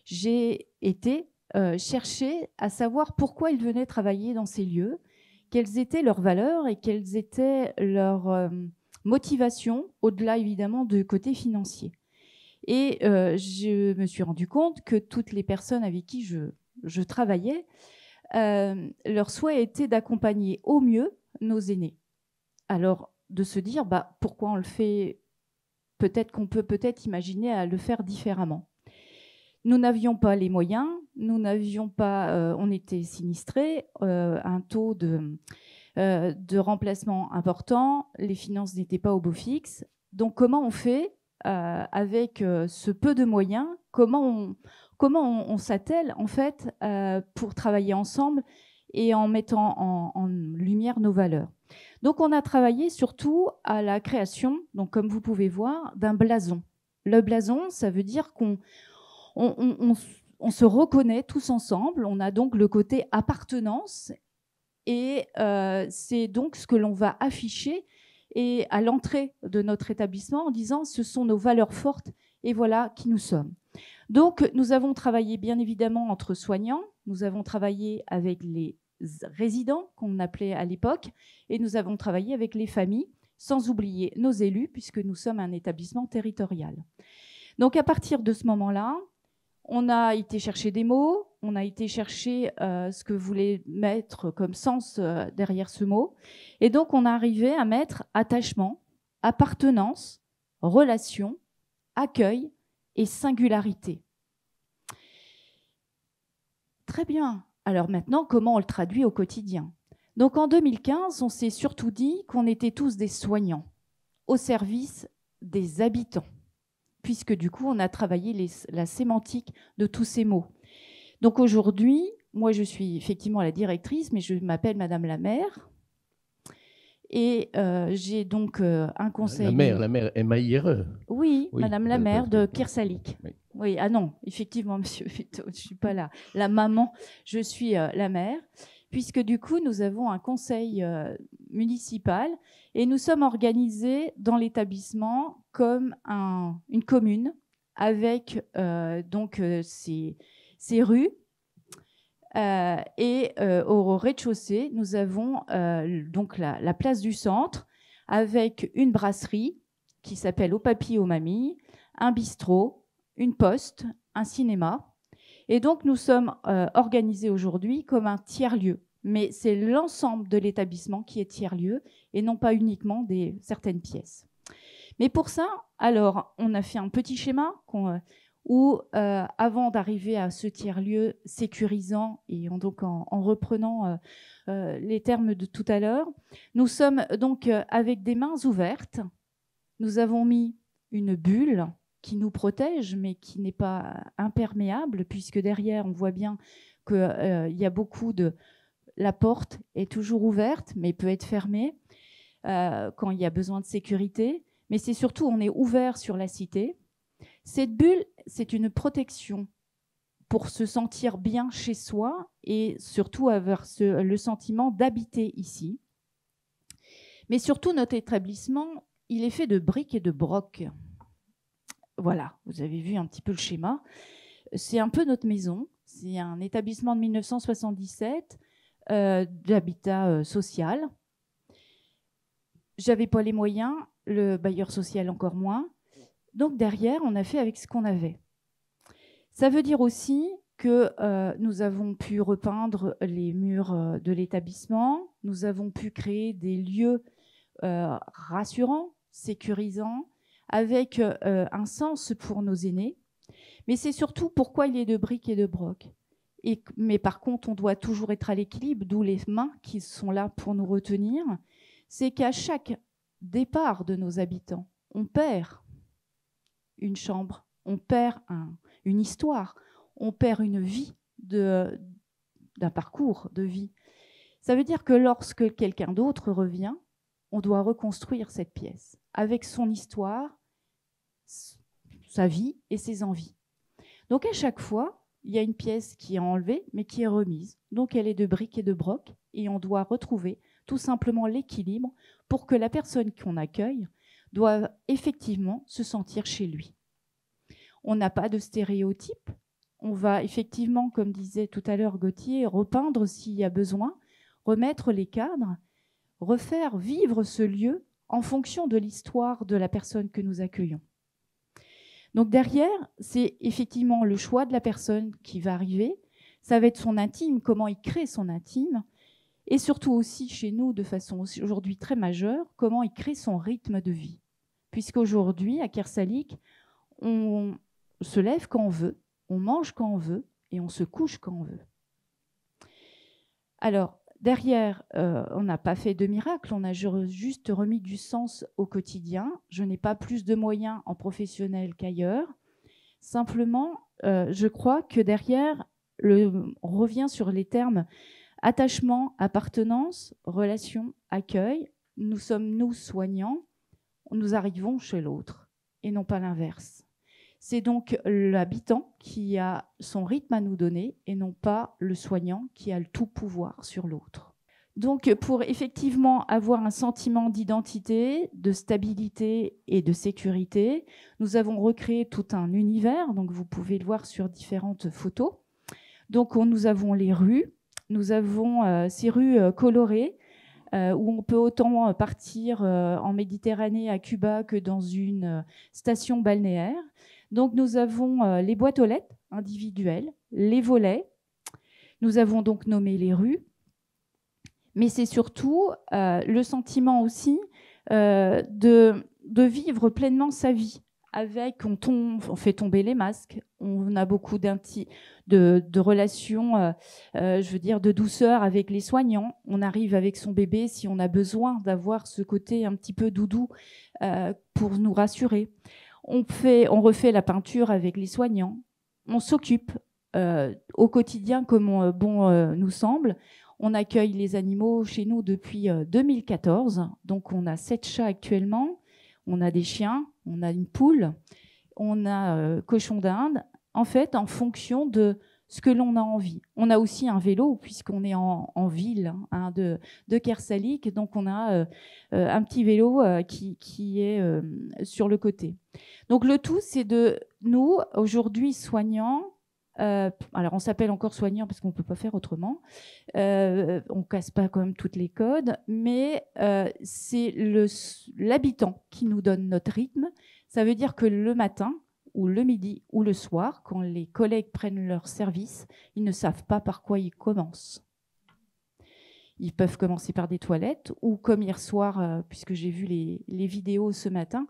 J'ai été chercher à savoir pourquoi ils venaient travailler dans ces lieux, quelles étaient leurs valeurs et quelles étaient leurs motivations, au-delà évidemment du côté financier. Et je me suis rendu compte que toutes les personnes avec qui je travaillais, leur souhait était d'accompagner au mieux nos aînés. Alors, de se dire, pourquoi on le fait, peut-être qu'on peut imaginer à le faire différemment. Nous n'avions pas les moyens, on était sinistrés, un taux de remplacement important, les finances n'étaient pas au beau fixe. Donc comment on fait avec ce peu de moyens, comment on s'attelle en fait pour travailler ensemble et en mettant en lumière nos valeurs. Donc on a travaillé surtout à la création, donc comme vous pouvez voir, d'un blason. Le blason, ça veut dire qu'on se reconnaît tous ensemble, on a donc le côté appartenance et c'est donc ce que l'on va afficher et à l'entrée de notre établissement en disant ce sont nos valeurs fortes et voilà qui nous sommes. Donc nous avons travaillé bien évidemment entre soignants, nous avons travaillé avec les résidents qu'on appelait à l'époque et nous avons travaillé avec les familles, sans oublier nos élus puisque nous sommes un établissement territorial. Donc à partir de ce moment-là, on a été chercher des mots, on a été chercher ce que voulait mettre comme sens derrière ce mot. Et donc, on a arrivé à mettre attachement, appartenance, relation, accueil et singularité. Très bien. Alors maintenant, comment on le traduit au quotidien? Donc en 2015, on s'est surtout dit qu'on était tous des soignants au service des habitants, puisque du coup, on a travaillé la sémantique de tous ces mots. Donc aujourd'hui, moi, je suis effectivement la directrice, mais je m'appelle Madame la maire. Et j'ai donc un conseil... La maire M-A-I-R-E. Oui, Madame la maire de Kersalik. Oui. Oui, non, effectivement, monsieur, je ne suis pas là. La maman, je suis la maire. puisque du coup, nous avons un conseil municipal et nous sommes organisés dans l'établissement comme une commune avec ces rues. Au rez-de-chaussée, nous avons donc la place du centre avec une brasserie qui s'appelle Au Papy aux Mamies, un bistrot, une poste, un cinéma. Et donc, nous sommes organisés aujourd'hui comme un tiers-lieu. Mais c'est l'ensemble de l'établissement qui est tiers-lieu et non pas uniquement certaines pièces. Mais pour ça, alors, on a fait un petit schéma où, avant d'arriver à ce tiers-lieu sécurisant, et donc en reprenant les termes de tout à l'heure, nous sommes donc avec des mains ouvertes. Nous avons mis une bulle qui nous protège, mais qui n'est pas imperméable, puisque derrière, on voit bien qu'il y a beaucoup de... La porte est toujours ouverte, mais peut être fermée quand il y a besoin de sécurité. Mais c'est surtout, on est ouvert sur la cité. Cette bulle, c'est une protection pour se sentir bien chez soi et surtout avoir le sentiment d'habiter ici. Mais surtout, notre établissement, il est fait de briques et de broc. Voilà, vous avez vu un petit peu le schéma. C'est un peu notre maison. C'est un établissement de 1977 d'habitat social. J'avais pas les moyens, le bailleur social encore moins. Donc derrière, on a fait avec ce qu'on avait. Ça veut dire aussi que nous avons pu repeindre les murs de l'établissement, nous avons pu créer des lieux rassurants, sécurisants, avec un sens pour nos aînés. Mais c'est surtout pourquoi il y a de briques et de broc. Mais par contre, on doit toujours être à l'équilibre, d'où les mains qui sont là pour nous retenir. C'est qu'à chaque départ de nos habitants, on perd une chambre, on perd une histoire, on perd une vie, d'un parcours de vie. Ça veut dire que lorsque quelqu'un d'autre revient, on doit reconstruire cette pièce avec son histoire, sa vie et ses envies. Donc à chaque fois, il y a une pièce qui est enlevée, mais qui est remise. Donc elle est de briques et de broc, et on doit retrouver tout simplement l'équilibre pour que la personne qu'on accueille doit effectivement se sentir chez lui. On n'a pas de stéréotype. On va effectivement, comme disait tout à l'heure Gauthier, repeindre s'il y a besoin, remettre les cadres, refaire vivre ce lieu en fonction de l'histoire de la personne que nous accueillons. Donc derrière, c'est effectivement le choix de la personne qui va arriver. Ça va être son intime, comment il crée son intime. Et surtout aussi chez nous, de façon aujourd'hui très majeure, comment il crée son rythme de vie. Puisqu'aujourd'hui, à Kersalik, on se lève quand on veut, on mange quand on veut et on se couche quand on veut. Alors, derrière, on n'a pas fait de miracle, on a juste remis du sens au quotidien. Je n'ai pas plus de moyens en professionnel qu'ailleurs. Simplement, je crois que derrière, on revient sur les termes attachement, appartenance, relation, accueil. Nous sommes, nous, soignants, nous arrivons chez l'autre et non pas l'inverse. C'est donc l'habitant qui a son rythme à nous donner et non pas le soignant qui a le tout pouvoir sur l'autre. Donc pour effectivement avoir un sentiment d'identité, de stabilité et de sécurité, nous avons recréé tout un univers, donc vous pouvez le voir sur différentes photos. Donc nous avons les rues, nous avons ces rues colorées où on peut autant partir en Méditerranée, à Cuba, que dans une station balnéaire. Donc nous avons les boîtes aux lettres individuelles, les volets. Nous avons donc nommé les rues. Mais c'est surtout le sentiment aussi de vivre pleinement sa vie. On fait tomber les masques, on a beaucoup de relations, je veux dire, de douceur avec les soignants. On arrive avec son bébé si on a besoin d'avoir ce côté un petit peu doudou pour nous rassurer. On refait la peinture avec les soignants. On s'occupe au quotidien comme nous semble. On accueille les animaux chez nous depuis 2014. Donc on a 7 chats actuellement. On a des chiens, on a une poule, on a cochon d'Inde. En fait, en fonction de ce que l'on a envie. On a aussi un vélo, puisqu'on est en ville de Kersalik, donc on a un petit vélo qui est sur le côté. Donc le tout, c'est de nous, aujourd'hui soignants, alors on s'appelle encore soignants parce qu'on ne peut pas faire autrement, on ne casse pas quand même tous les codes, mais c'est l'habitant qui nous donne notre rythme. Ça veut dire que le matin, ou le midi, ou le soir, quand les collègues prennent leur service, ils ne savent pas par quoi ils commencent. Ils peuvent commencer par des toilettes, ou comme hier soir, puisque j'ai vu les vidéos ce matin,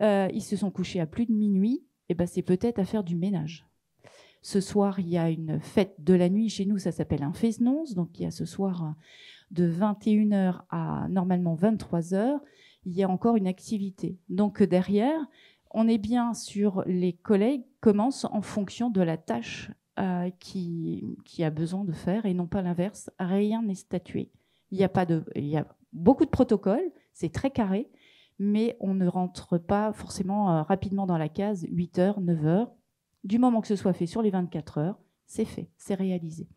ils se sont couchés à plus de minuit, et ben c'est peut-être à faire du ménage. Ce soir, il y a une fête de la nuit chez nous, ça s'appelle un Fesnonce, donc il y a ce soir de 21h à normalement 23h, il y a encore une activité. Donc derrière, on est bien sur les collègues commencent en fonction de la tâche qui a besoin de faire et non pas l'inverse. Rien n'est statué. Il y a beaucoup de protocoles, c'est très carré, mais on ne rentre pas forcément rapidement dans la case 8h, 9h. Du moment que ce soit fait sur les 24 heures, c'est fait, c'est réalisé.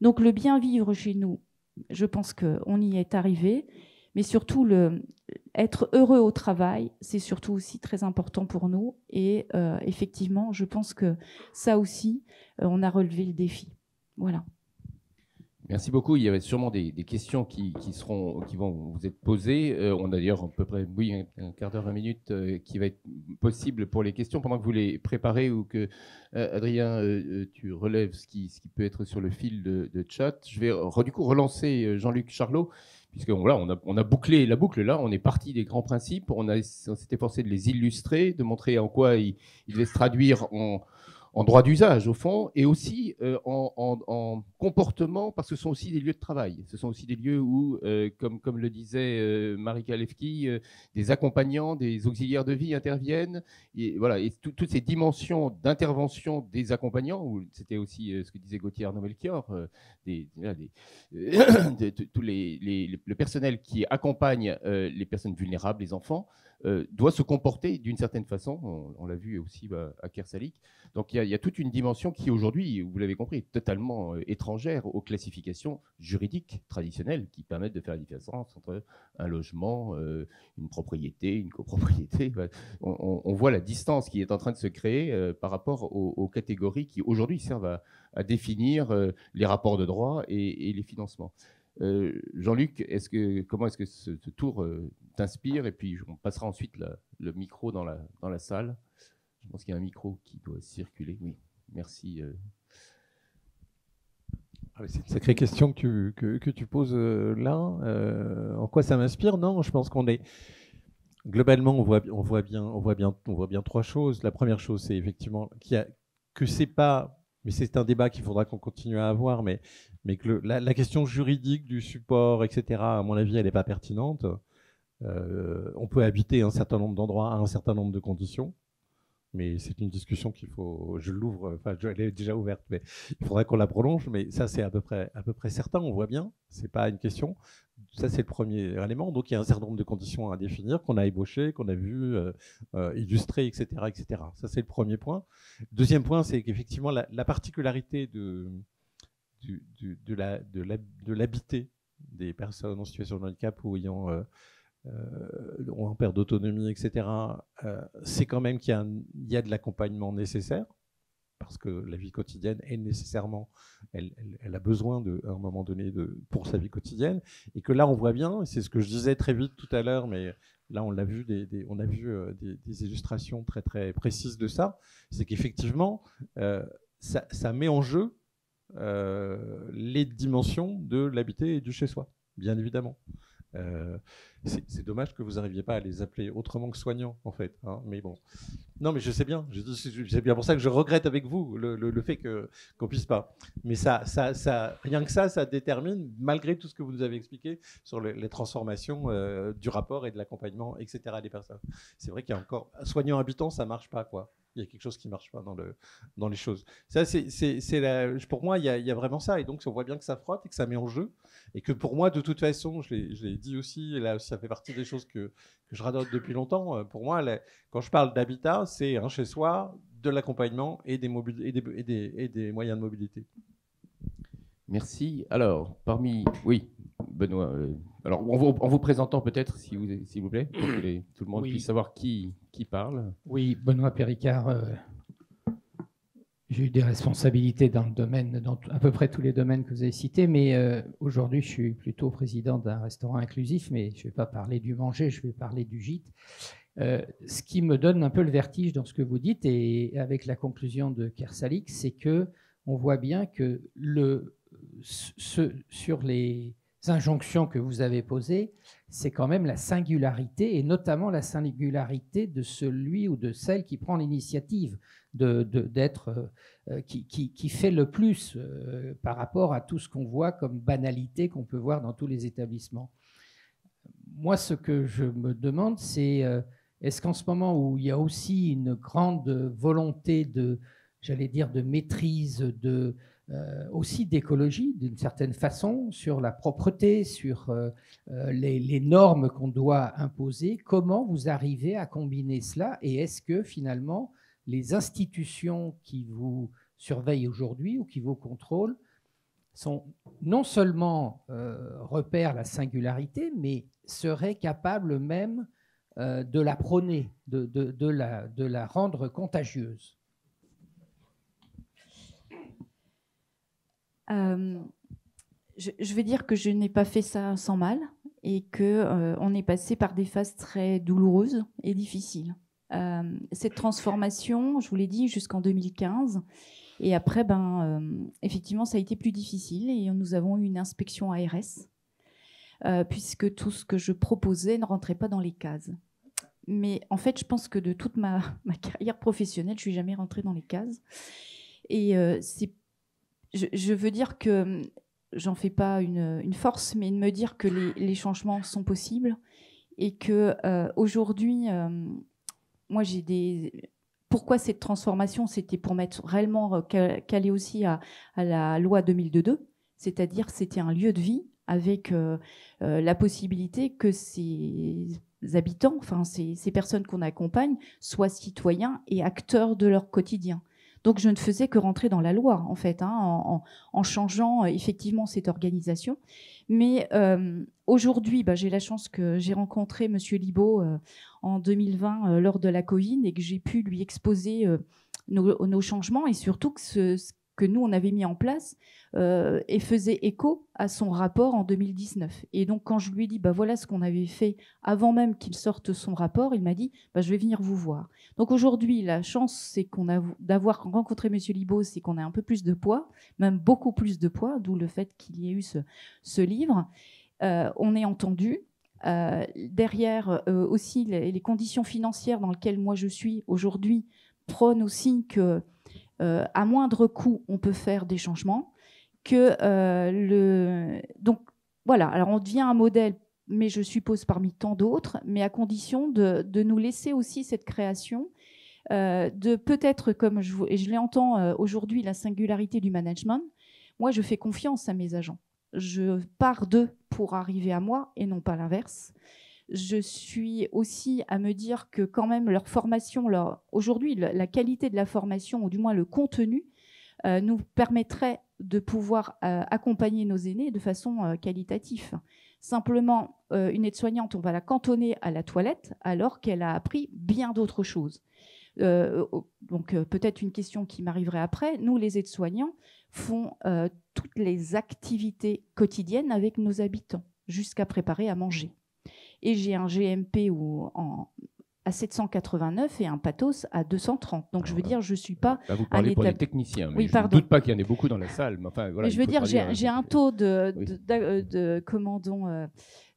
Donc le bien vivre chez nous, je pense qu'on y est arrivé. Mais surtout, être heureux au travail, c'est surtout aussi très important pour nous. Et effectivement, je pense que ça aussi, on a relevé le défi. Voilà. Merci beaucoup. Il y avait sûrement des questions qui vont vous être posées. On a d'ailleurs à peu près un quart d'heure, 20 minutes qui va être possible pour les questions pendant que vous les préparez ou que, Adrien, tu relèves ce qui peut être sur le fil de chat. Je vais du coup relancer Jean-Luc Charlot. Puisque voilà, on a bouclé la boucle là, on est parti des grands principes, on s'est efforcé de les illustrer, de montrer en quoi ils devaient se traduire en droit d'usage au fond, et aussi en comportement, parce que ce sont aussi des lieux de travail. Ce sont aussi des lieux où, comme le disait Marika Levki, des accompagnants, des auxiliaires de vie interviennent. Et voilà, et toutes ces dimensions d'intervention des accompagnants, c'était aussi ce que disait Gauthier Arnaud-Melchior, tout le personnel qui accompagne les personnes vulnérables, les enfants, doit se comporter d'une certaine façon. On l'a vu aussi à Kersalik. Donc il y a toute une dimension qui aujourd'hui, vous l'avez compris, est totalement étrangère aux classifications juridiques traditionnelles qui permettent de faire la différence entre un logement, une propriété, une copropriété. On voit la distance qui est en train de se créer par rapport aux catégories qui aujourd'hui servent à définir les rapports de droit et les financements. Jean-Luc, comment est-ce que ce tour t'inspire? Et puis on passera ensuite le micro dans la salle. Je pense qu'il y a un micro qui doit circuler. Oui, merci. C'est une sacrée question que tu poses là. En quoi ça m'inspire? Non, je pense qu'on est globalement, on voit bien trois choses. La première chose, c'est effectivement que c'est pas, mais c'est un débat qu'il faudra qu'on continue à avoir, mais que la question juridique du support, etc., à mon avis, elle n'est pas pertinente. On peut habiter un certain nombre d'endroits à un certain nombre de conditions, mais c'est une discussion qu'il faut, je l'ouvre, enfin elle est déjà ouverte, mais il faudrait qu'on la prolonge, mais ça c'est à peu près certain, on voit bien, c'est pas une question. Ça c'est le premier élément, donc il y a un certain nombre de conditions à définir, qu'on a ébauchées, qu'on a vu illustrées, etc., etc. Ça c'est le premier point. Deuxième point, c'est qu'effectivement la particularité de l'habiter des personnes en situation de handicap ou ayant en perte d'autonomie, etc., c'est quand même qu'il y a de l'accompagnement nécessaire, parce que la vie quotidienne est nécessairement, elle a besoin à un moment donné pour sa vie quotidienne, et que là on voit bien, et c'est ce que je disais très vite tout à l'heure, mais là on l'a vu, on a vu des illustrations très très précises de ça, c'est qu'effectivement ça met en jeu les dimensions de l'habiter et du chez-soi, bien évidemment. C'est dommage que vous n'arriviez pas à les appeler autrement que soignants, en fait. Hein, mais bon. Non, mais je sais bien. C'est bien pour ça que je regrette avec vous le fait qu'on puisse pas. Mais rien que ça détermine, malgré tout ce que vous nous avez expliqué sur les transformations du rapport et de l'accompagnement, etc. des personnes. C'est vrai qu'il y a encore soignants habitants, ça marche pas, quoi. Il Il y a quelque chose qui ne marche pas dans les choses. Ça, pour moi, il y a vraiment ça. Et donc, on voit bien que ça frotte et que ça met en jeu. Et que pour moi, de toute façon, je l'ai dit aussi, et là, ça fait partie des choses que je radote depuis longtemps. Pour moi, quand je parle d'habitat, c'est un chez-soi, de l'accompagnement et des moyens de mobilité. Merci. Alors, oui, Benoît. Alors, en vous présentant peut-être, s'il vous plaît, pour que tout le monde puisse savoir qui parle. Oui, Benoît Péricard. J'ai eu des responsabilités dans le domaine, dans à peu près tous les domaines que vous avez cités, mais aujourd'hui, je suis plutôt président d'un restaurant inclusif, mais je ne vais pas parler du manger, je vais parler du gîte. Ce qui me donne un peu le vertige dans ce que vous dites, et avec la conclusion de Kersalik, c'est qu'on voit bien que sur les injonctions que vous avez posées, c'est quand même la singularité, et notamment la singularité de celui ou de celle qui prend l'initiative qui fait le plus par rapport à tout ce qu'on voit comme banalité qu'on peut voir dans tous les établissements. Moi, ce que je me demande, c'est est-ce qu'en ce moment où il y a aussi une grande volonté de maîtrise, aussi d'écologie, d'une certaine façon, sur la propreté, sur les normes qu'on doit imposer, comment vous arrivez à combiner cela? Et est-ce que finalement, les institutions qui vous surveillent aujourd'hui ou qui vous contrôlent sont non seulement repèrent la singularité, mais seraient capables même de la prôner, de la rendre contagieuse? Je vais dire que je n'ai pas fait ça sans mal et qu'on est passé par des phases très douloureuses et difficiles. Cette transformation, je vous l'ai dit, jusqu'en 2015. Et après, effectivement, ça a été plus difficile et nous avons eu une inspection ARS puisque tout ce que je proposais ne rentrait pas dans les cases. Mais en fait, je pense que de toute ma carrière professionnelle, je ne suis jamais rentrée dans les cases. Et je veux dire que j'en fais pas une force, mais de me dire que les changements sont possibles et que aujourd'hui, moi pourquoi cette transformation? C'était pour mettre réellement calé aussi à la loi 2002, c'est-à-dire que c'était un lieu de vie avec la possibilité que ces habitants, enfin ces personnes qu'on accompagne, soient citoyens et acteurs de leur quotidien. Donc, je ne faisais que rentrer dans la loi, en fait, en changeant effectivement cette organisation. Mais aujourd'hui, j'ai la chance que j'ai rencontré M. Libaud en 2020 lors de la Covid et que j'ai pu lui exposer nos changements et surtout que ce que nous, on avait mis en place et faisait écho à son rapport en 2019. Et donc, quand je lui ai dit, voilà ce qu'on avait fait avant même qu'il sorte son rapport, il m'a dit, je vais venir vous voir. Donc aujourd'hui, la chance, c'est d'avoir rencontré M. Libaud, c'est qu'on a un peu plus de poids, même beaucoup plus de poids, d'où le fait qu'il y ait eu ce livre. On est entendu. Derrière aussi, les conditions financières dans lesquelles moi je suis aujourd'hui prônent aussi que à moindre coût, on peut faire des changements. Donc voilà, alors on devient un modèle, mais je suppose parmi tant d'autres, mais à condition de nous laisser aussi cette création, de peut-être, comme je l'entends aujourd'hui, la singularité du management. Moi, je fais confiance à mes agents. Je pars d'eux pour arriver à moi et non pas l'inverse. Je suis aussi à me dire que quand même leur formation, aujourd'hui, la qualité de la formation, ou du moins le contenu, nous permettrait de pouvoir accompagner nos aînés de façon qualitative. Simplement, une aide-soignante, on va la cantonner à la toilette alors qu'elle a appris bien d'autres choses. Donc peut-être une question qui m'arriverait après. Nous, les aides-soignants, font toutes les activités quotidiennes avec nos habitants, jusqu'à préparer à manger. Et j'ai un GMP à 789 et un pathos à 230. Donc je veux dire, je ne suis pas... Là, vous parlez pour les techniciens, mais oui, je ne doute pas qu'il y en ait beaucoup dans la salle. Mais, enfin, voilà, mais je veux dire, j'ai un taux de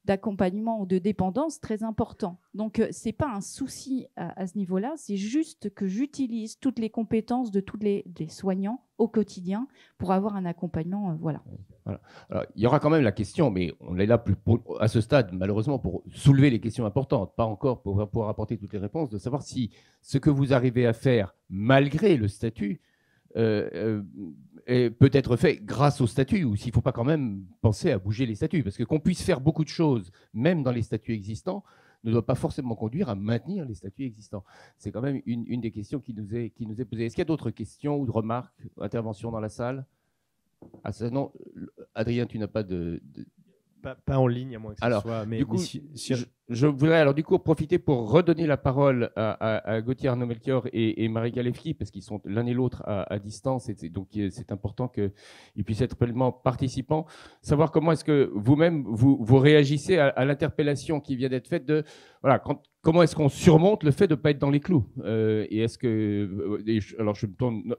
d'accompagnement ou de dépendance très important. Donc, ce n'est pas un souci à ce niveau-là, c'est juste que j'utilise toutes les compétences de tous les soignants au quotidien pour avoir un accompagnement. Voilà. Alors, il y aura quand même la question, mais on est là à ce stade, malheureusement, pour soulever les questions importantes, pas encore pour pouvoir apporter toutes les réponses, de savoir si ce que vous arrivez à faire, malgré le statut, peut être fait grâce au statut, ou s'il ne faut pas quand même penser à bouger les statuts. Parce que qu'on puisse faire beaucoup de choses, même dans les statuts existants, ne doit pas forcément conduire à maintenir les statuts existants. C'est quand même une des questions qui nous est posée. Est-ce qu'il y a d'autres questions ou de remarques, interventions dans la salle? Ah, ça, non, Adrien, tu n'as pas de... Pas en ligne, à moins que ce soit... Mais, du coup, je voudrais alors du coup profiter pour redonner la parole à Gauthier Arnaud-Melchior et Marie Galefki, parce qu'ils sont l'un et l'autre à distance, et donc c'est important qu'ils puissent être pleinement participants. Savoir comment est-ce que vous-même, vous réagissez à l'interpellation qui vient d'être faite de... Voilà, comment est-ce qu'on surmonte le fait de ne pas être dans les clous et est-ce que... alors je me tourne...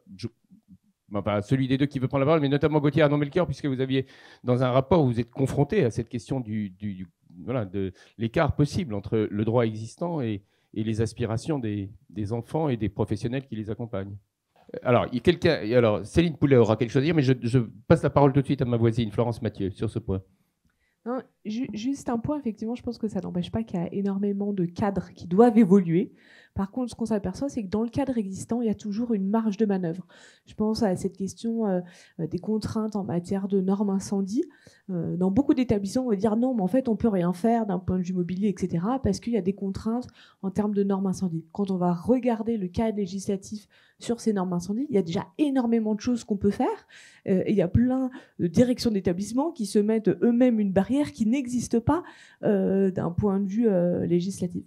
Enfin, celui des deux qui veut prendre la parole, mais notamment Gauthier Arnaud-Melchior, puisque vous aviez, dans un rapport où vous êtes confronté à cette question de l'écart possible entre le droit existant et les aspirations des enfants et des professionnels qui les accompagnent. Alors, Céline Poulet aura quelque chose à dire, mais je passe la parole tout de suite à ma voisine, Florence Mathieu, sur ce point. Non, juste un point, effectivement, je pense que ça n'empêche pas qu'il y a énormément de cadres qui doivent évoluer. Par contre, ce qu'on s'aperçoit, c'est que dans le cadre existant, il y a toujours une marge de manœuvre. Je pense à cette question des contraintes en matière de normes incendie. Dans beaucoup d'établissements, on va dire non, mais en fait, on ne peut rien faire d'un point de vue mobilier, etc., parce qu'il y a des contraintes en termes de normes incendie. Quand on va regarder le cadre législatif sur ces normes incendie, il y a déjà énormément de choses qu'on peut faire. Et il y a plein de directions d'établissements qui se mettent eux-mêmes une barrière qui n'existe pas d'un point de vue législatif.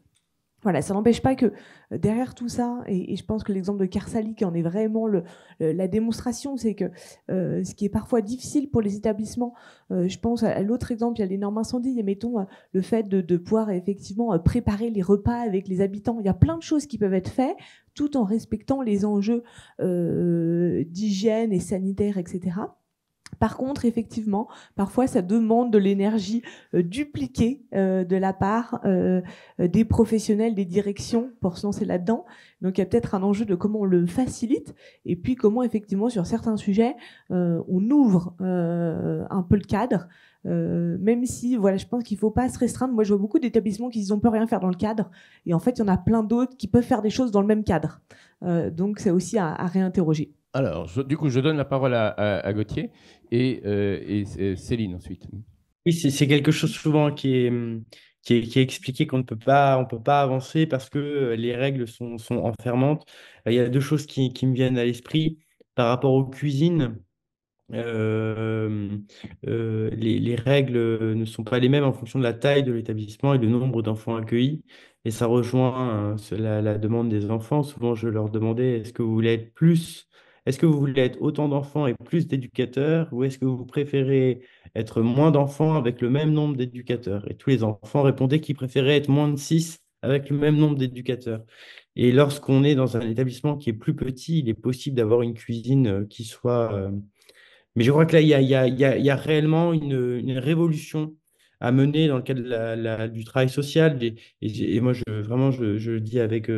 Voilà, ça n'empêche pas que derrière tout ça, et je pense que l'exemple de Kersali qui en est vraiment la démonstration, c'est que ce qui est parfois difficile pour les établissements, je pense à l'autre exemple, il y a les normes incendies, et mettons le fait de pouvoir effectivement préparer les repas avec les habitants. Il y a plein de choses qui peuvent être faites tout en respectant les enjeux d'hygiène et sanitaire, etc. Par contre, effectivement, parfois, ça demande de l'énergie dupliquée de la part des professionnels, des directions pour se lancer là-dedans. Donc, il y a peut-être un enjeu de comment on le facilite et puis comment, effectivement, sur certains sujets, on ouvre un peu le cadre. Même si, voilà, je pense qu'il ne faut pas se restreindre. Moi, je vois beaucoup d'établissements qui disent on peut rien faire dans le cadre. Et en fait, il y en a plein d'autres qui peuvent faire des choses dans le même cadre. Donc, c'est aussi à réinterroger. Alors, du coup, je donne la parole à Gauthier et Céline ensuite. Oui, c'est quelque chose souvent qui est expliqué qu'on ne peut pas, on peut pas avancer parce que les règles sont enfermantes. Il y a deux choses qui me viennent à l'esprit par rapport aux cuisines. Les règles ne sont pas les mêmes en fonction de la taille de l'établissement et du nombre d'enfants accueillis. Et ça rejoint la demande des enfants. Souvent, je leur demandais, est-ce que vous voulez être autant d'enfants et plus d'éducateurs, ou est-ce que vous préférez être moins d'enfants avec le même nombre d'éducateurs? Et tous les enfants répondaient qu'ils préféraient être moins de 6 avec le même nombre d'éducateurs. Et lorsqu'on est dans un établissement qui est plus petit, il est possible d'avoir une cuisine qui soit... Mais je crois que là, il y a réellement une révolution à mener dans le cadre du travail social. Et moi, vraiment, je le dis avec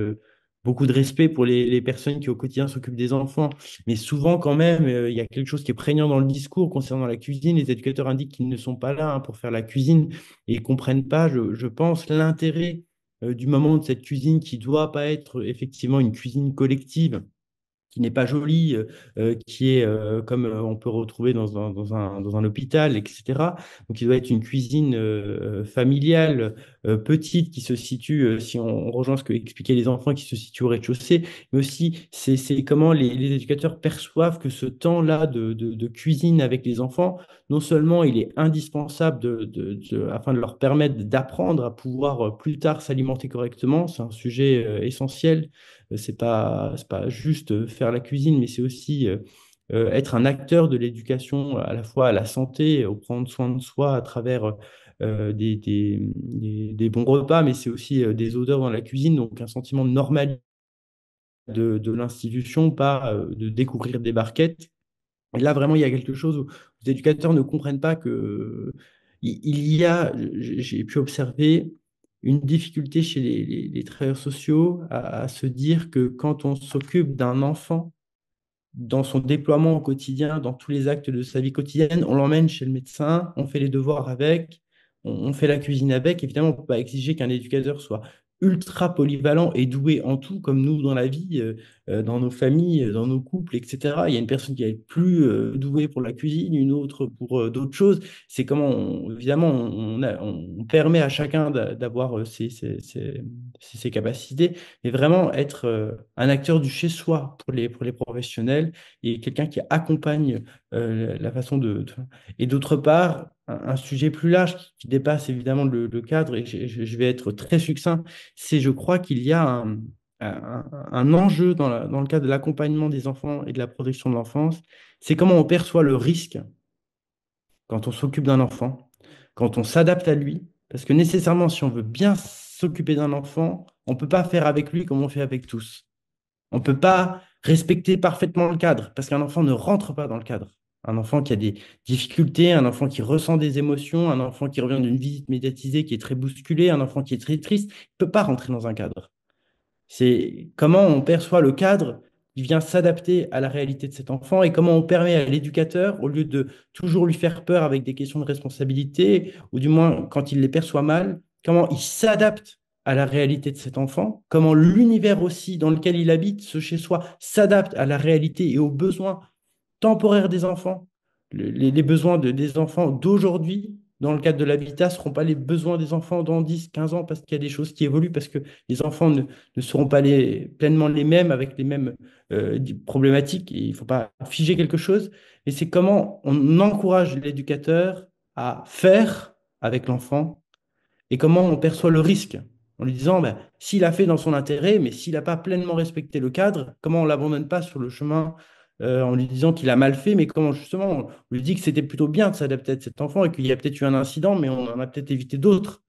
beaucoup de respect pour les personnes qui, au quotidien, s'occupent des enfants. Mais souvent, quand même, il y a quelque chose qui est prégnant dans le discours concernant la cuisine. Les éducateurs indiquent qu'ils ne sont pas là pour faire la cuisine et ne comprennent pas, je pense, l'intérêt du moment de cette cuisine qui ne doit pas être effectivement une cuisine collective, qui n'est pas jolie, qui est comme on peut retrouver dans un hôpital, etc. Donc, il doit être une cuisine familiale, petite, qui se situe, si on rejoint ce que expliquaient les enfants, qui se situe au rez-de-chaussée, mais aussi c'est comment les éducateurs perçoivent que ce temps-là de cuisine avec les enfants, non seulement il est indispensable afin de leur permettre d'apprendre à pouvoir plus tard s'alimenter correctement, c'est un sujet essentiel. C'est pas juste faire la cuisine, mais c'est aussi être un acteur de l'éducation à la fois à la santé, au prendre soin de soi à travers des bons repas, mais c'est aussi des odeurs dans la cuisine, donc un sentiment de normalité de l'institution, pas de découvrir des barquettes. Et là, vraiment, il y a quelque chose où les éducateurs ne comprennent pas que il y a, j'ai pu observer une difficulté chez les travailleurs sociaux à se dire que quand on s'occupe d'un enfant, dans son déploiement au quotidien, dans tous les actes de sa vie quotidienne, on l'emmène chez le médecin, on fait les devoirs avec, on fait la cuisine avec. Évidemment, on ne peut pas exiger qu'un éducateur soit ultra polyvalent et doué en tout, comme nous dans la vie, dans nos familles, dans nos couples, etc. Il y a une personne qui est plus douée pour la cuisine, une autre pour d'autres choses. C'est comment, évidemment, on permet à chacun d'avoir ses capacités, mais vraiment être un acteur du chez-soi pour les professionnels et quelqu'un qui accompagne la façon Et d'autre part, un sujet plus large qui dépasse évidemment le cadre, et je vais être très succinct, c'est je crois qu'il y a un enjeu dans le cadre de l'accompagnement des enfants et de la protection de l'enfance, c'est comment on perçoit le risque quand on s'occupe d'un enfant, quand on s'adapte à lui, parce que nécessairement, si on veut bien s'occuper d'un enfant, on ne peut pas faire avec lui comme on fait avec tous. On ne peut pas respecter parfaitement le cadre, parce qu'un enfant ne rentre pas dans le cadre. Un enfant qui a des difficultés, un enfant qui ressent des émotions, un enfant qui revient d'une visite médiatisée qui est très bousculée, un enfant qui est très triste, il ne peut pas rentrer dans un cadre. C'est comment on perçoit le cadre qui vient s'adapter à la réalité de cet enfant et comment on permet à l'éducateur, au lieu de toujours lui faire peur avec des questions de responsabilité, ou du moins quand il les perçoit mal, comment il s'adapte à la réalité de cet enfant, comment l'univers aussi dans lequel il habite, ce chez soi, s'adapte à la réalité et aux besoins temporaires des enfants. Les besoins des enfants d'aujourd'hui, dans le cadre de l'habitat, ne seront pas les besoins des enfants dans 10, 15 ans, parce qu'il y a des choses qui évoluent, parce que les enfants ne seront pas pleinement les mêmes, avec les mêmes problématiques. Et il ne faut pas figer quelque chose. Mais c'est comment on encourage l'éducateur à faire avec l'enfant et comment on perçoit le risque. En lui disant, ben, s'il a fait dans son intérêt, mais s'il n'a pas pleinement respecté le cadre, comment on ne l'abandonne pas sur le chemin en lui disant qu'il a mal fait, mais comment justement on lui dit que c'était plutôt bien de s'adapter à cet enfant et qu'il y a peut-être eu un incident, mais on en a peut-être évité d'autres.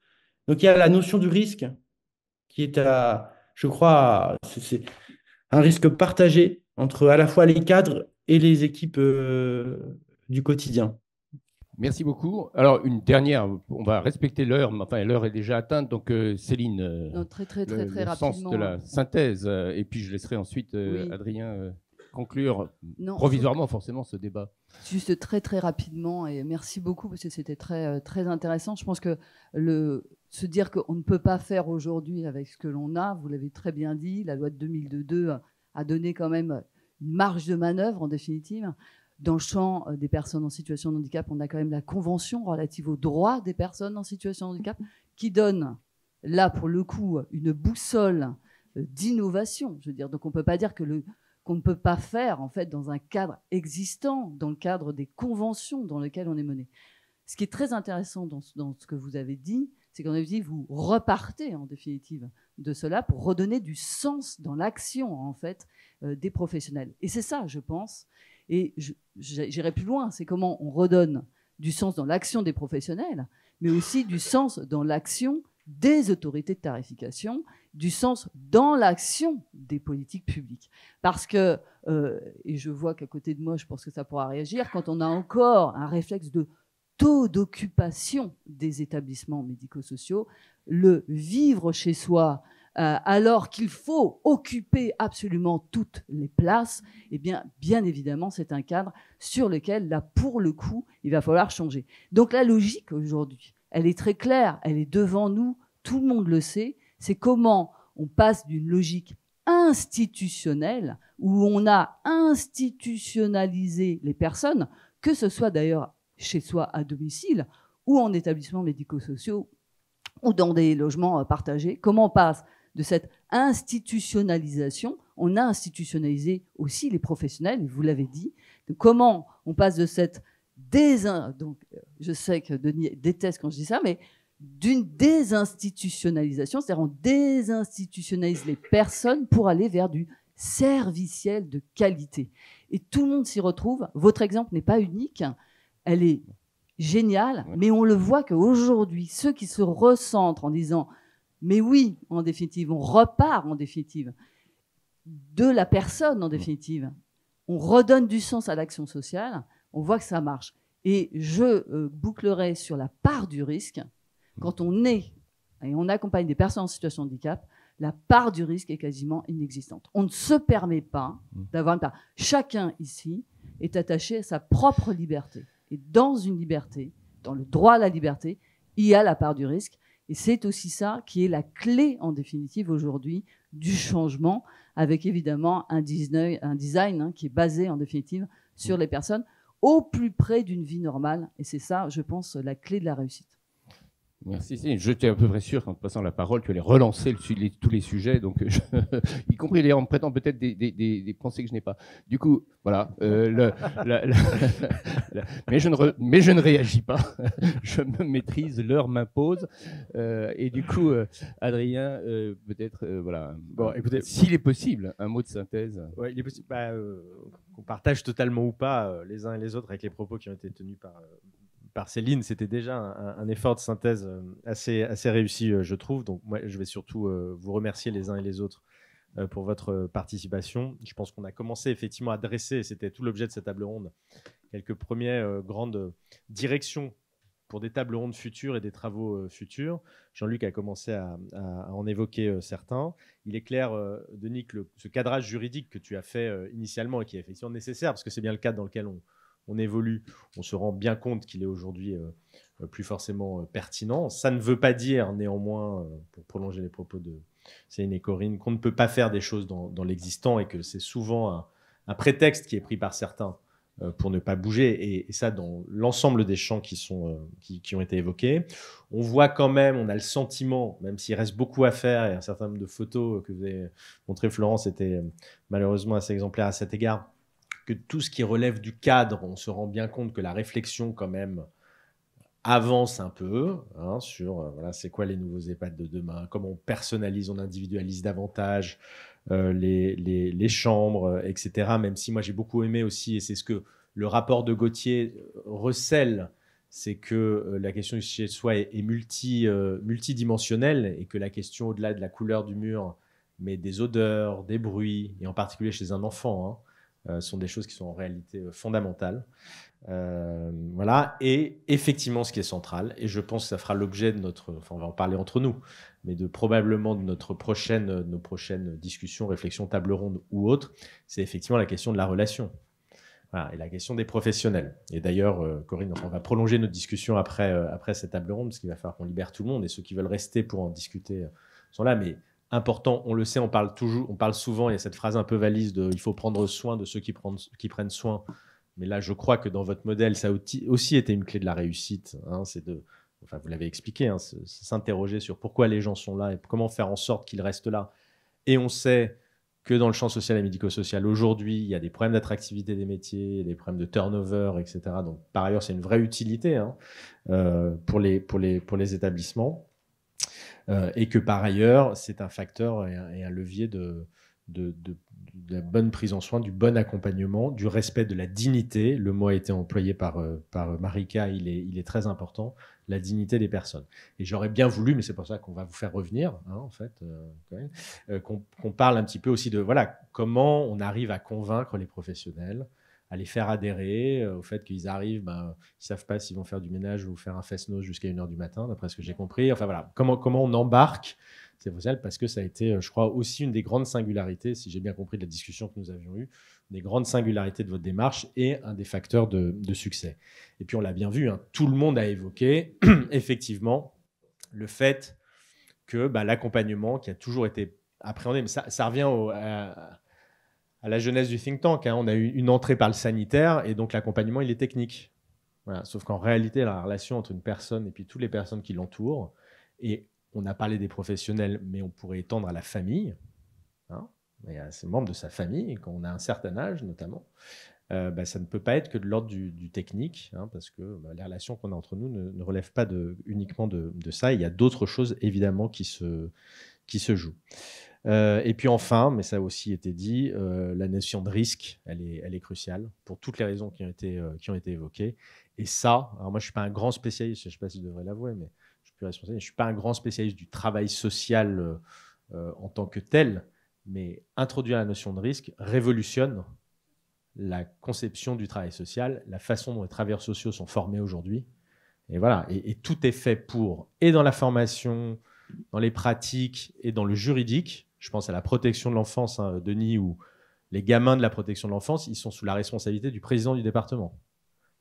Donc il y a la notion du risque qui est je crois, c'est un risque partagé entre à la fois les cadres et les équipes du quotidien. Merci beaucoup. Alors, une dernière, on va respecter l'heure, mais enfin, l'heure est déjà atteinte. Donc, Céline, non, très le sens de la synthèse, et puis je laisserai ensuite Adrien conclure provisoirement forcément ce débat. Juste très rapidement, et merci beaucoup parce que c'était très intéressant. Je pense que se dire qu'on ne peut pas faire aujourd'hui avec ce que l'on a, vous l'avez très bien dit, la loi de 2002 a donné quand même une marge de manœuvre en définitive. Dans le champ des personnes en situation de handicap, on a quand même la Convention relative aux droits des personnes en situation de handicap qui donne, là, pour le coup, une boussole d'innovation. Je veux dire, donc on ne peut pas dire qu'on ne peut pas faire, en fait, dans un cadre existant, dans le cadre des conventions dans lesquelles on est mené. Ce qui est très intéressant dans ce que vous avez dit, c'est qu'en définitive, vous repartez, en définitive, de cela pour redonner du sens dans l'action, en fait, des professionnels. Et c'est ça, je pense. Et j'irai plus loin, c'est comment on redonne du sens dans l'action des professionnels, mais aussi du sens dans l'action des autorités de tarification, du sens dans l'action des politiques publiques. Parce que, et je vois qu'à côté de moi, je pense que ça pourra réagir, quand on a encore un réflexe de taux d'occupation des établissements médico-sociaux, le vivre chez soi, alors qu'il faut occuper absolument toutes les places, eh bien évidemment, c'est un cadre sur lequel, là, pour le coup, il va falloir changer. Donc la logique aujourd'hui, elle est très claire, elle est devant nous, tout le monde le sait, c'est comment on passe d'une logique institutionnelle, où on a institutionnalisé les personnes, que ce soit d'ailleurs chez soi à domicile, ou en établissements médico-sociaux, ou dans des logements partagés, comment on passe de cette institutionnalisation, on a institutionnalisé aussi les professionnels, vous l'avez dit. Donc, comment on passe de cette donc je sais que Denis déteste quand je dis ça, mais d'une désinstitutionnalisation, c'est-à-dire on désinstitutionnalise les personnes pour aller vers du serviciel de qualité. Et tout le monde s'y retrouve. Votre exemple n'est pas unique, elle est géniale, mais on le voit qu'aujourd'hui, ceux qui se recentrent en disant mais oui, en définitive, on repart en définitive de la personne en définitive. On redonne du sens à l'action sociale, on voit que ça marche. Et je bouclerai sur la part du risque. Quand on est et on accompagne des personnes en situation de handicap, la part du risque est quasiment inexistante. On ne se permet pas d'avoir une part. Chacun ici est attaché à sa propre liberté. Et dans une liberté, dans le droit à la liberté, il y a la part du risque. Et c'est aussi ça qui est la clé, en définitive, aujourd'hui, du changement, avec évidemment un design qui est basé, en définitive, sur les personnes au plus près d'une vie normale. Et c'est ça, je pense, la clé de la réussite. Merci. J'étais à peu près sûr qu'en te passant la parole, tu allais relancer tous les sujets, donc y compris en me prêtant peut-être des pensées que je n'ai pas. Du coup, voilà. Mais je ne réagis pas. Je me maîtrise, l'heure m'impose. Et du coup, Adrien, peut-être, voilà. Bon, écoutez, s'il est possible, un mot de synthèse. Ouais, il est possible qu'on partage totalement ou pas les uns et les autres avec les propos qui ont été tenus par Céline. C'était déjà un effort de synthèse assez réussi, je trouve. Donc moi, je vais surtout vous remercier les uns et les autres pour votre participation. Je pense qu'on a commencé effectivement à dresser, et c'était tout l'objet de cette table ronde, quelques premières grandes directions pour des tables rondes futures et des travaux futurs. Jean-Luc a commencé à en évoquer certains. Il est clair, Denis, que ce cadrage juridique que tu as fait initialement et qui est effectivement nécessaire, parce que c'est bien le cadre dans lequel on évolue, on se rend bien compte qu'il est aujourd'hui plus forcément pertinent. Ça ne veut pas dire néanmoins, pour prolonger les propos de Céline et Corinne, qu'on ne peut pas faire des choses dans l'existant et que c'est souvent un prétexte qui est pris par certains pour ne pas bouger, et ça dans l'ensemble des champs qui ont été évoqués. On voit quand même, on a le sentiment, même s'il reste beaucoup à faire, et un certain nombre de photos que vous avez montrées, Florence, étaient malheureusement assez exemplaires à cet égard, que tout ce qui relève du cadre, on se rend bien compte que la réflexion quand même avance un peu sur voilà, c'est quoi les nouveaux EHPAD de demain, comment on personnalise, on individualise davantage les chambres, etc. Même si moi j'ai beaucoup aimé aussi, et c'est ce que le rapport de Gauthier recèle, c'est que la question du chez soi est multidimensionnelle, et que la question au-delà de la couleur du mur, mais des odeurs, des bruits, et en particulier chez un enfant, sont des choses qui sont en réalité fondamentales. Voilà. Et effectivement, ce qui est central, et je pense que ça fera l'objet de notre, enfin on va en parler entre nous, mais probablement de nos prochaines discussions, réflexions, tables rondes ou autres, c'est effectivement la question de la relation. Voilà, et la question des professionnels. Et d'ailleurs, Corinne, on va prolonger notre discussion après cette table ronde, parce qu'il va falloir qu'on libère tout le monde, et ceux qui veulent rester pour en discuter sont là. Mais important, on le sait, on parle souvent, il y a cette phrase un peu valise de « il faut prendre soin de ceux qui prennent soin ». Mais là, je crois que dans votre modèle, ça a aussi été une clé de la réussite. C'est vous l'avez expliqué, s'interroger sur pourquoi les gens sont là et comment faire en sorte qu'ils restent là. Et on sait que dans le champ social et médico-social, aujourd'hui, il y a des problèmes d'attractivité des métiers, des problèmes de turnover, etc. Donc, par ailleurs, c'est une vraie utilité pour les établissements. Et que par ailleurs, c'est un facteur et un levier de la bonne prise en soin, du bon accompagnement, du respect de la dignité. Le mot a été employé par Marika, il est très important, la dignité des personnes. Et j'aurais bien voulu, mais c'est pour ça qu'on va vous faire revenir, en fait, qu'on parle un petit peu aussi de voilà, comment on arrive à convaincre les professionnels, à les faire adhérer au fait qu'ils arrivent, ils ne savent pas s'ils vont faire du ménage ou faire un fest-noz jusqu'à 1h du matin, d'après ce que j'ai compris. Enfin voilà, comment on embarque ces professionnels, parce que ça a été, je crois, aussi une des grandes singularités, si j'ai bien compris de la discussion que nous avions eue, une des grandes singularités de votre démarche et un des facteurs de succès. Et puis on l'a bien vu, tout le monde a évoqué effectivement le fait que l'accompagnement qui a toujours été appréhendé, mais ça revient à la jeunesse du think tank. On a eu une entrée par le sanitaire et donc l'accompagnement, il est technique. Voilà. Sauf qu'en réalité, la relation entre une personne et puis toutes les personnes qui l'entourent, et on a parlé des professionnels, mais on pourrait étendre à la famille, et à ses membres de sa famille, quand on a un certain âge notamment, ça ne peut pas être que de l'ordre du technique, parce que les relations qu'on a entre nous ne relèvent pas uniquement de ça. Il y a d'autres choses évidemment qui se jouent. Et puis enfin, mais ça a aussi été dit, la notion de risque, elle est cruciale pour toutes les raisons qui ont été évoquées. Et ça, alors moi je ne suis pas un grand spécialiste, je ne sais pas si je devrais l'avouer, mais je suis plus responsable, je ne suis pas un grand spécialiste du travail social en tant que tel, mais introduire la notion de risque révolutionne la conception du travail social, la façon dont les travailleurs sociaux sont formés aujourd'hui. Et voilà, et tout est fait pour, et dans la formation, dans les pratiques et dans le juridique. Je pense à la protection de l'enfance, hein, Denis, où les gamins de la protection de l'enfance, ils sont sous la responsabilité du président du département.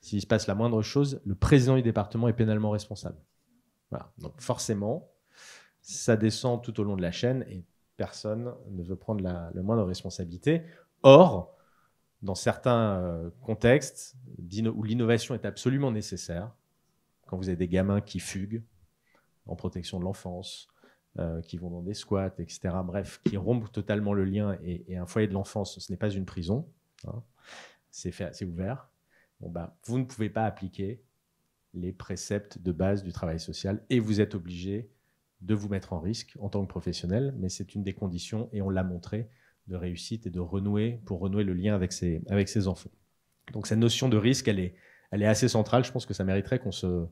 S'il se passe la moindre chose, le président du département est pénalement responsable. Voilà. Donc forcément, ça descend tout au long de la chaîne et personne ne veut prendre la moindre responsabilité. Or, dans certains contextes où l'innovation est absolument nécessaire, quand vous avez des gamins qui fuguent en protection de l'enfance, qui vont dans des squats, etc., bref, qui rompent totalement le lien, et un foyer de l'enfance, ce n'est pas une prison, hein, c'est ouvert, bon, bah, vous ne pouvez pas appliquer les préceptes de base du travail social, et vous êtes obligé de vous mettre en risque en tant que professionnel, mais c'est une des conditions, et on l'a montré, de réussite et de renouer le lien avec ses enfants. Donc cette notion de risque, elle est assez centrale. Je pense que ça mériterait qu'on se...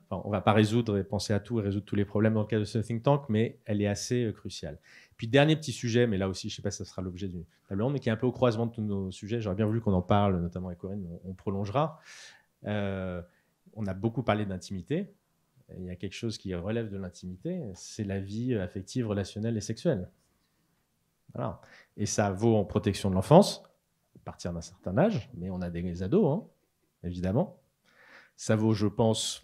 Enfin, on ne va pas résoudre et penser à tout et résoudre tous les problèmes dans le cadre de ce think tank, mais elle est assez cruciale. Puis dernier petit sujet, mais là aussi, je ne sais pas si ça sera l'objet du table ronde, mais qui est un peu au croisement de tous nos sujets. J'aurais bien voulu qu'on en parle, notamment avec Corinne, on prolongera. On a beaucoup parlé d'intimité. Il y a quelque chose qui relève de l'intimité, c'est la vie affective, relationnelle et sexuelle. Voilà. Et ça vaut en protection de l'enfance, à partir d'un certain âge, mais on a des ados, hein, évidemment. Ça vaut, je pense,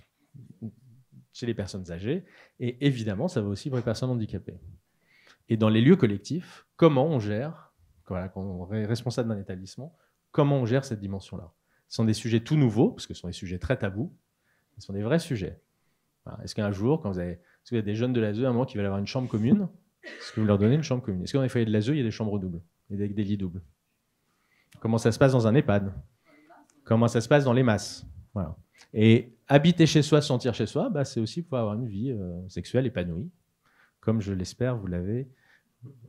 chez les personnes âgées, et évidemment, ça vaut aussi pour les personnes handicapées. Et dans les lieux collectifs, comment on gère, voilà, quand on est responsable d'un établissement, comment on gère cette dimension-là? Ce sont des sujets tout nouveaux, parce que ce sont des sujets très tabous, ce sont des vrais sujets. Voilà. Est-ce qu'un jour, quand vous avez des jeunes de l'ASE, à un moment qui veulent avoir une chambre commune, est-ce que vous leur donnez une chambre commune? Est-ce que dans les foyers de l'ASE, il y a des chambres doubles et des lits doubles? Comment ça se passe dans un EHPAD? Comment ça se passe dans les masses? Voilà. Et habiter chez soi, se sentir chez soi, bah, c'est aussi pouvoir avoir une vie sexuelle épanouie, comme je l'espère vous l'avez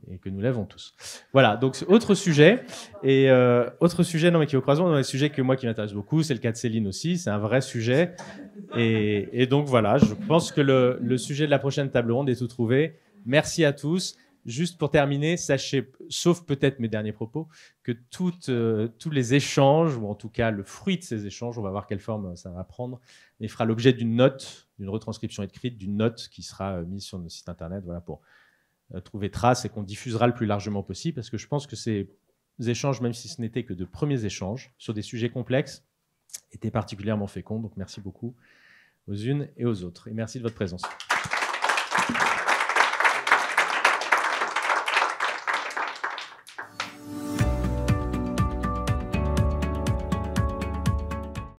et que nous l'avons tous. Voilà, donc autre sujet. Et autre sujet non, mais qui est au croisement, un sujet que moi qui m'intéresse beaucoup, c'est le cas de Céline aussi, c'est un vrai sujet. Et donc voilà, je pense que le sujet de la prochaine table ronde est tout trouvé. Merci à tous. Juste pour terminer, sachez, sauf peut-être mes derniers propos, que tous les échanges, ou en tout cas le fruit de ces échanges, on va voir quelle forme ça va prendre, mais fera l'objet d'une note, d'une retranscription écrite, d'une note qui sera mise sur notre site internet, voilà, pour trouver trace et qu'on diffusera le plus largement possible, parce que je pense que ces échanges, même si ce n'était que de premiers échanges, sur des sujets complexes, étaient particulièrement féconds. Donc merci beaucoup aux unes et aux autres. Et merci de votre présence.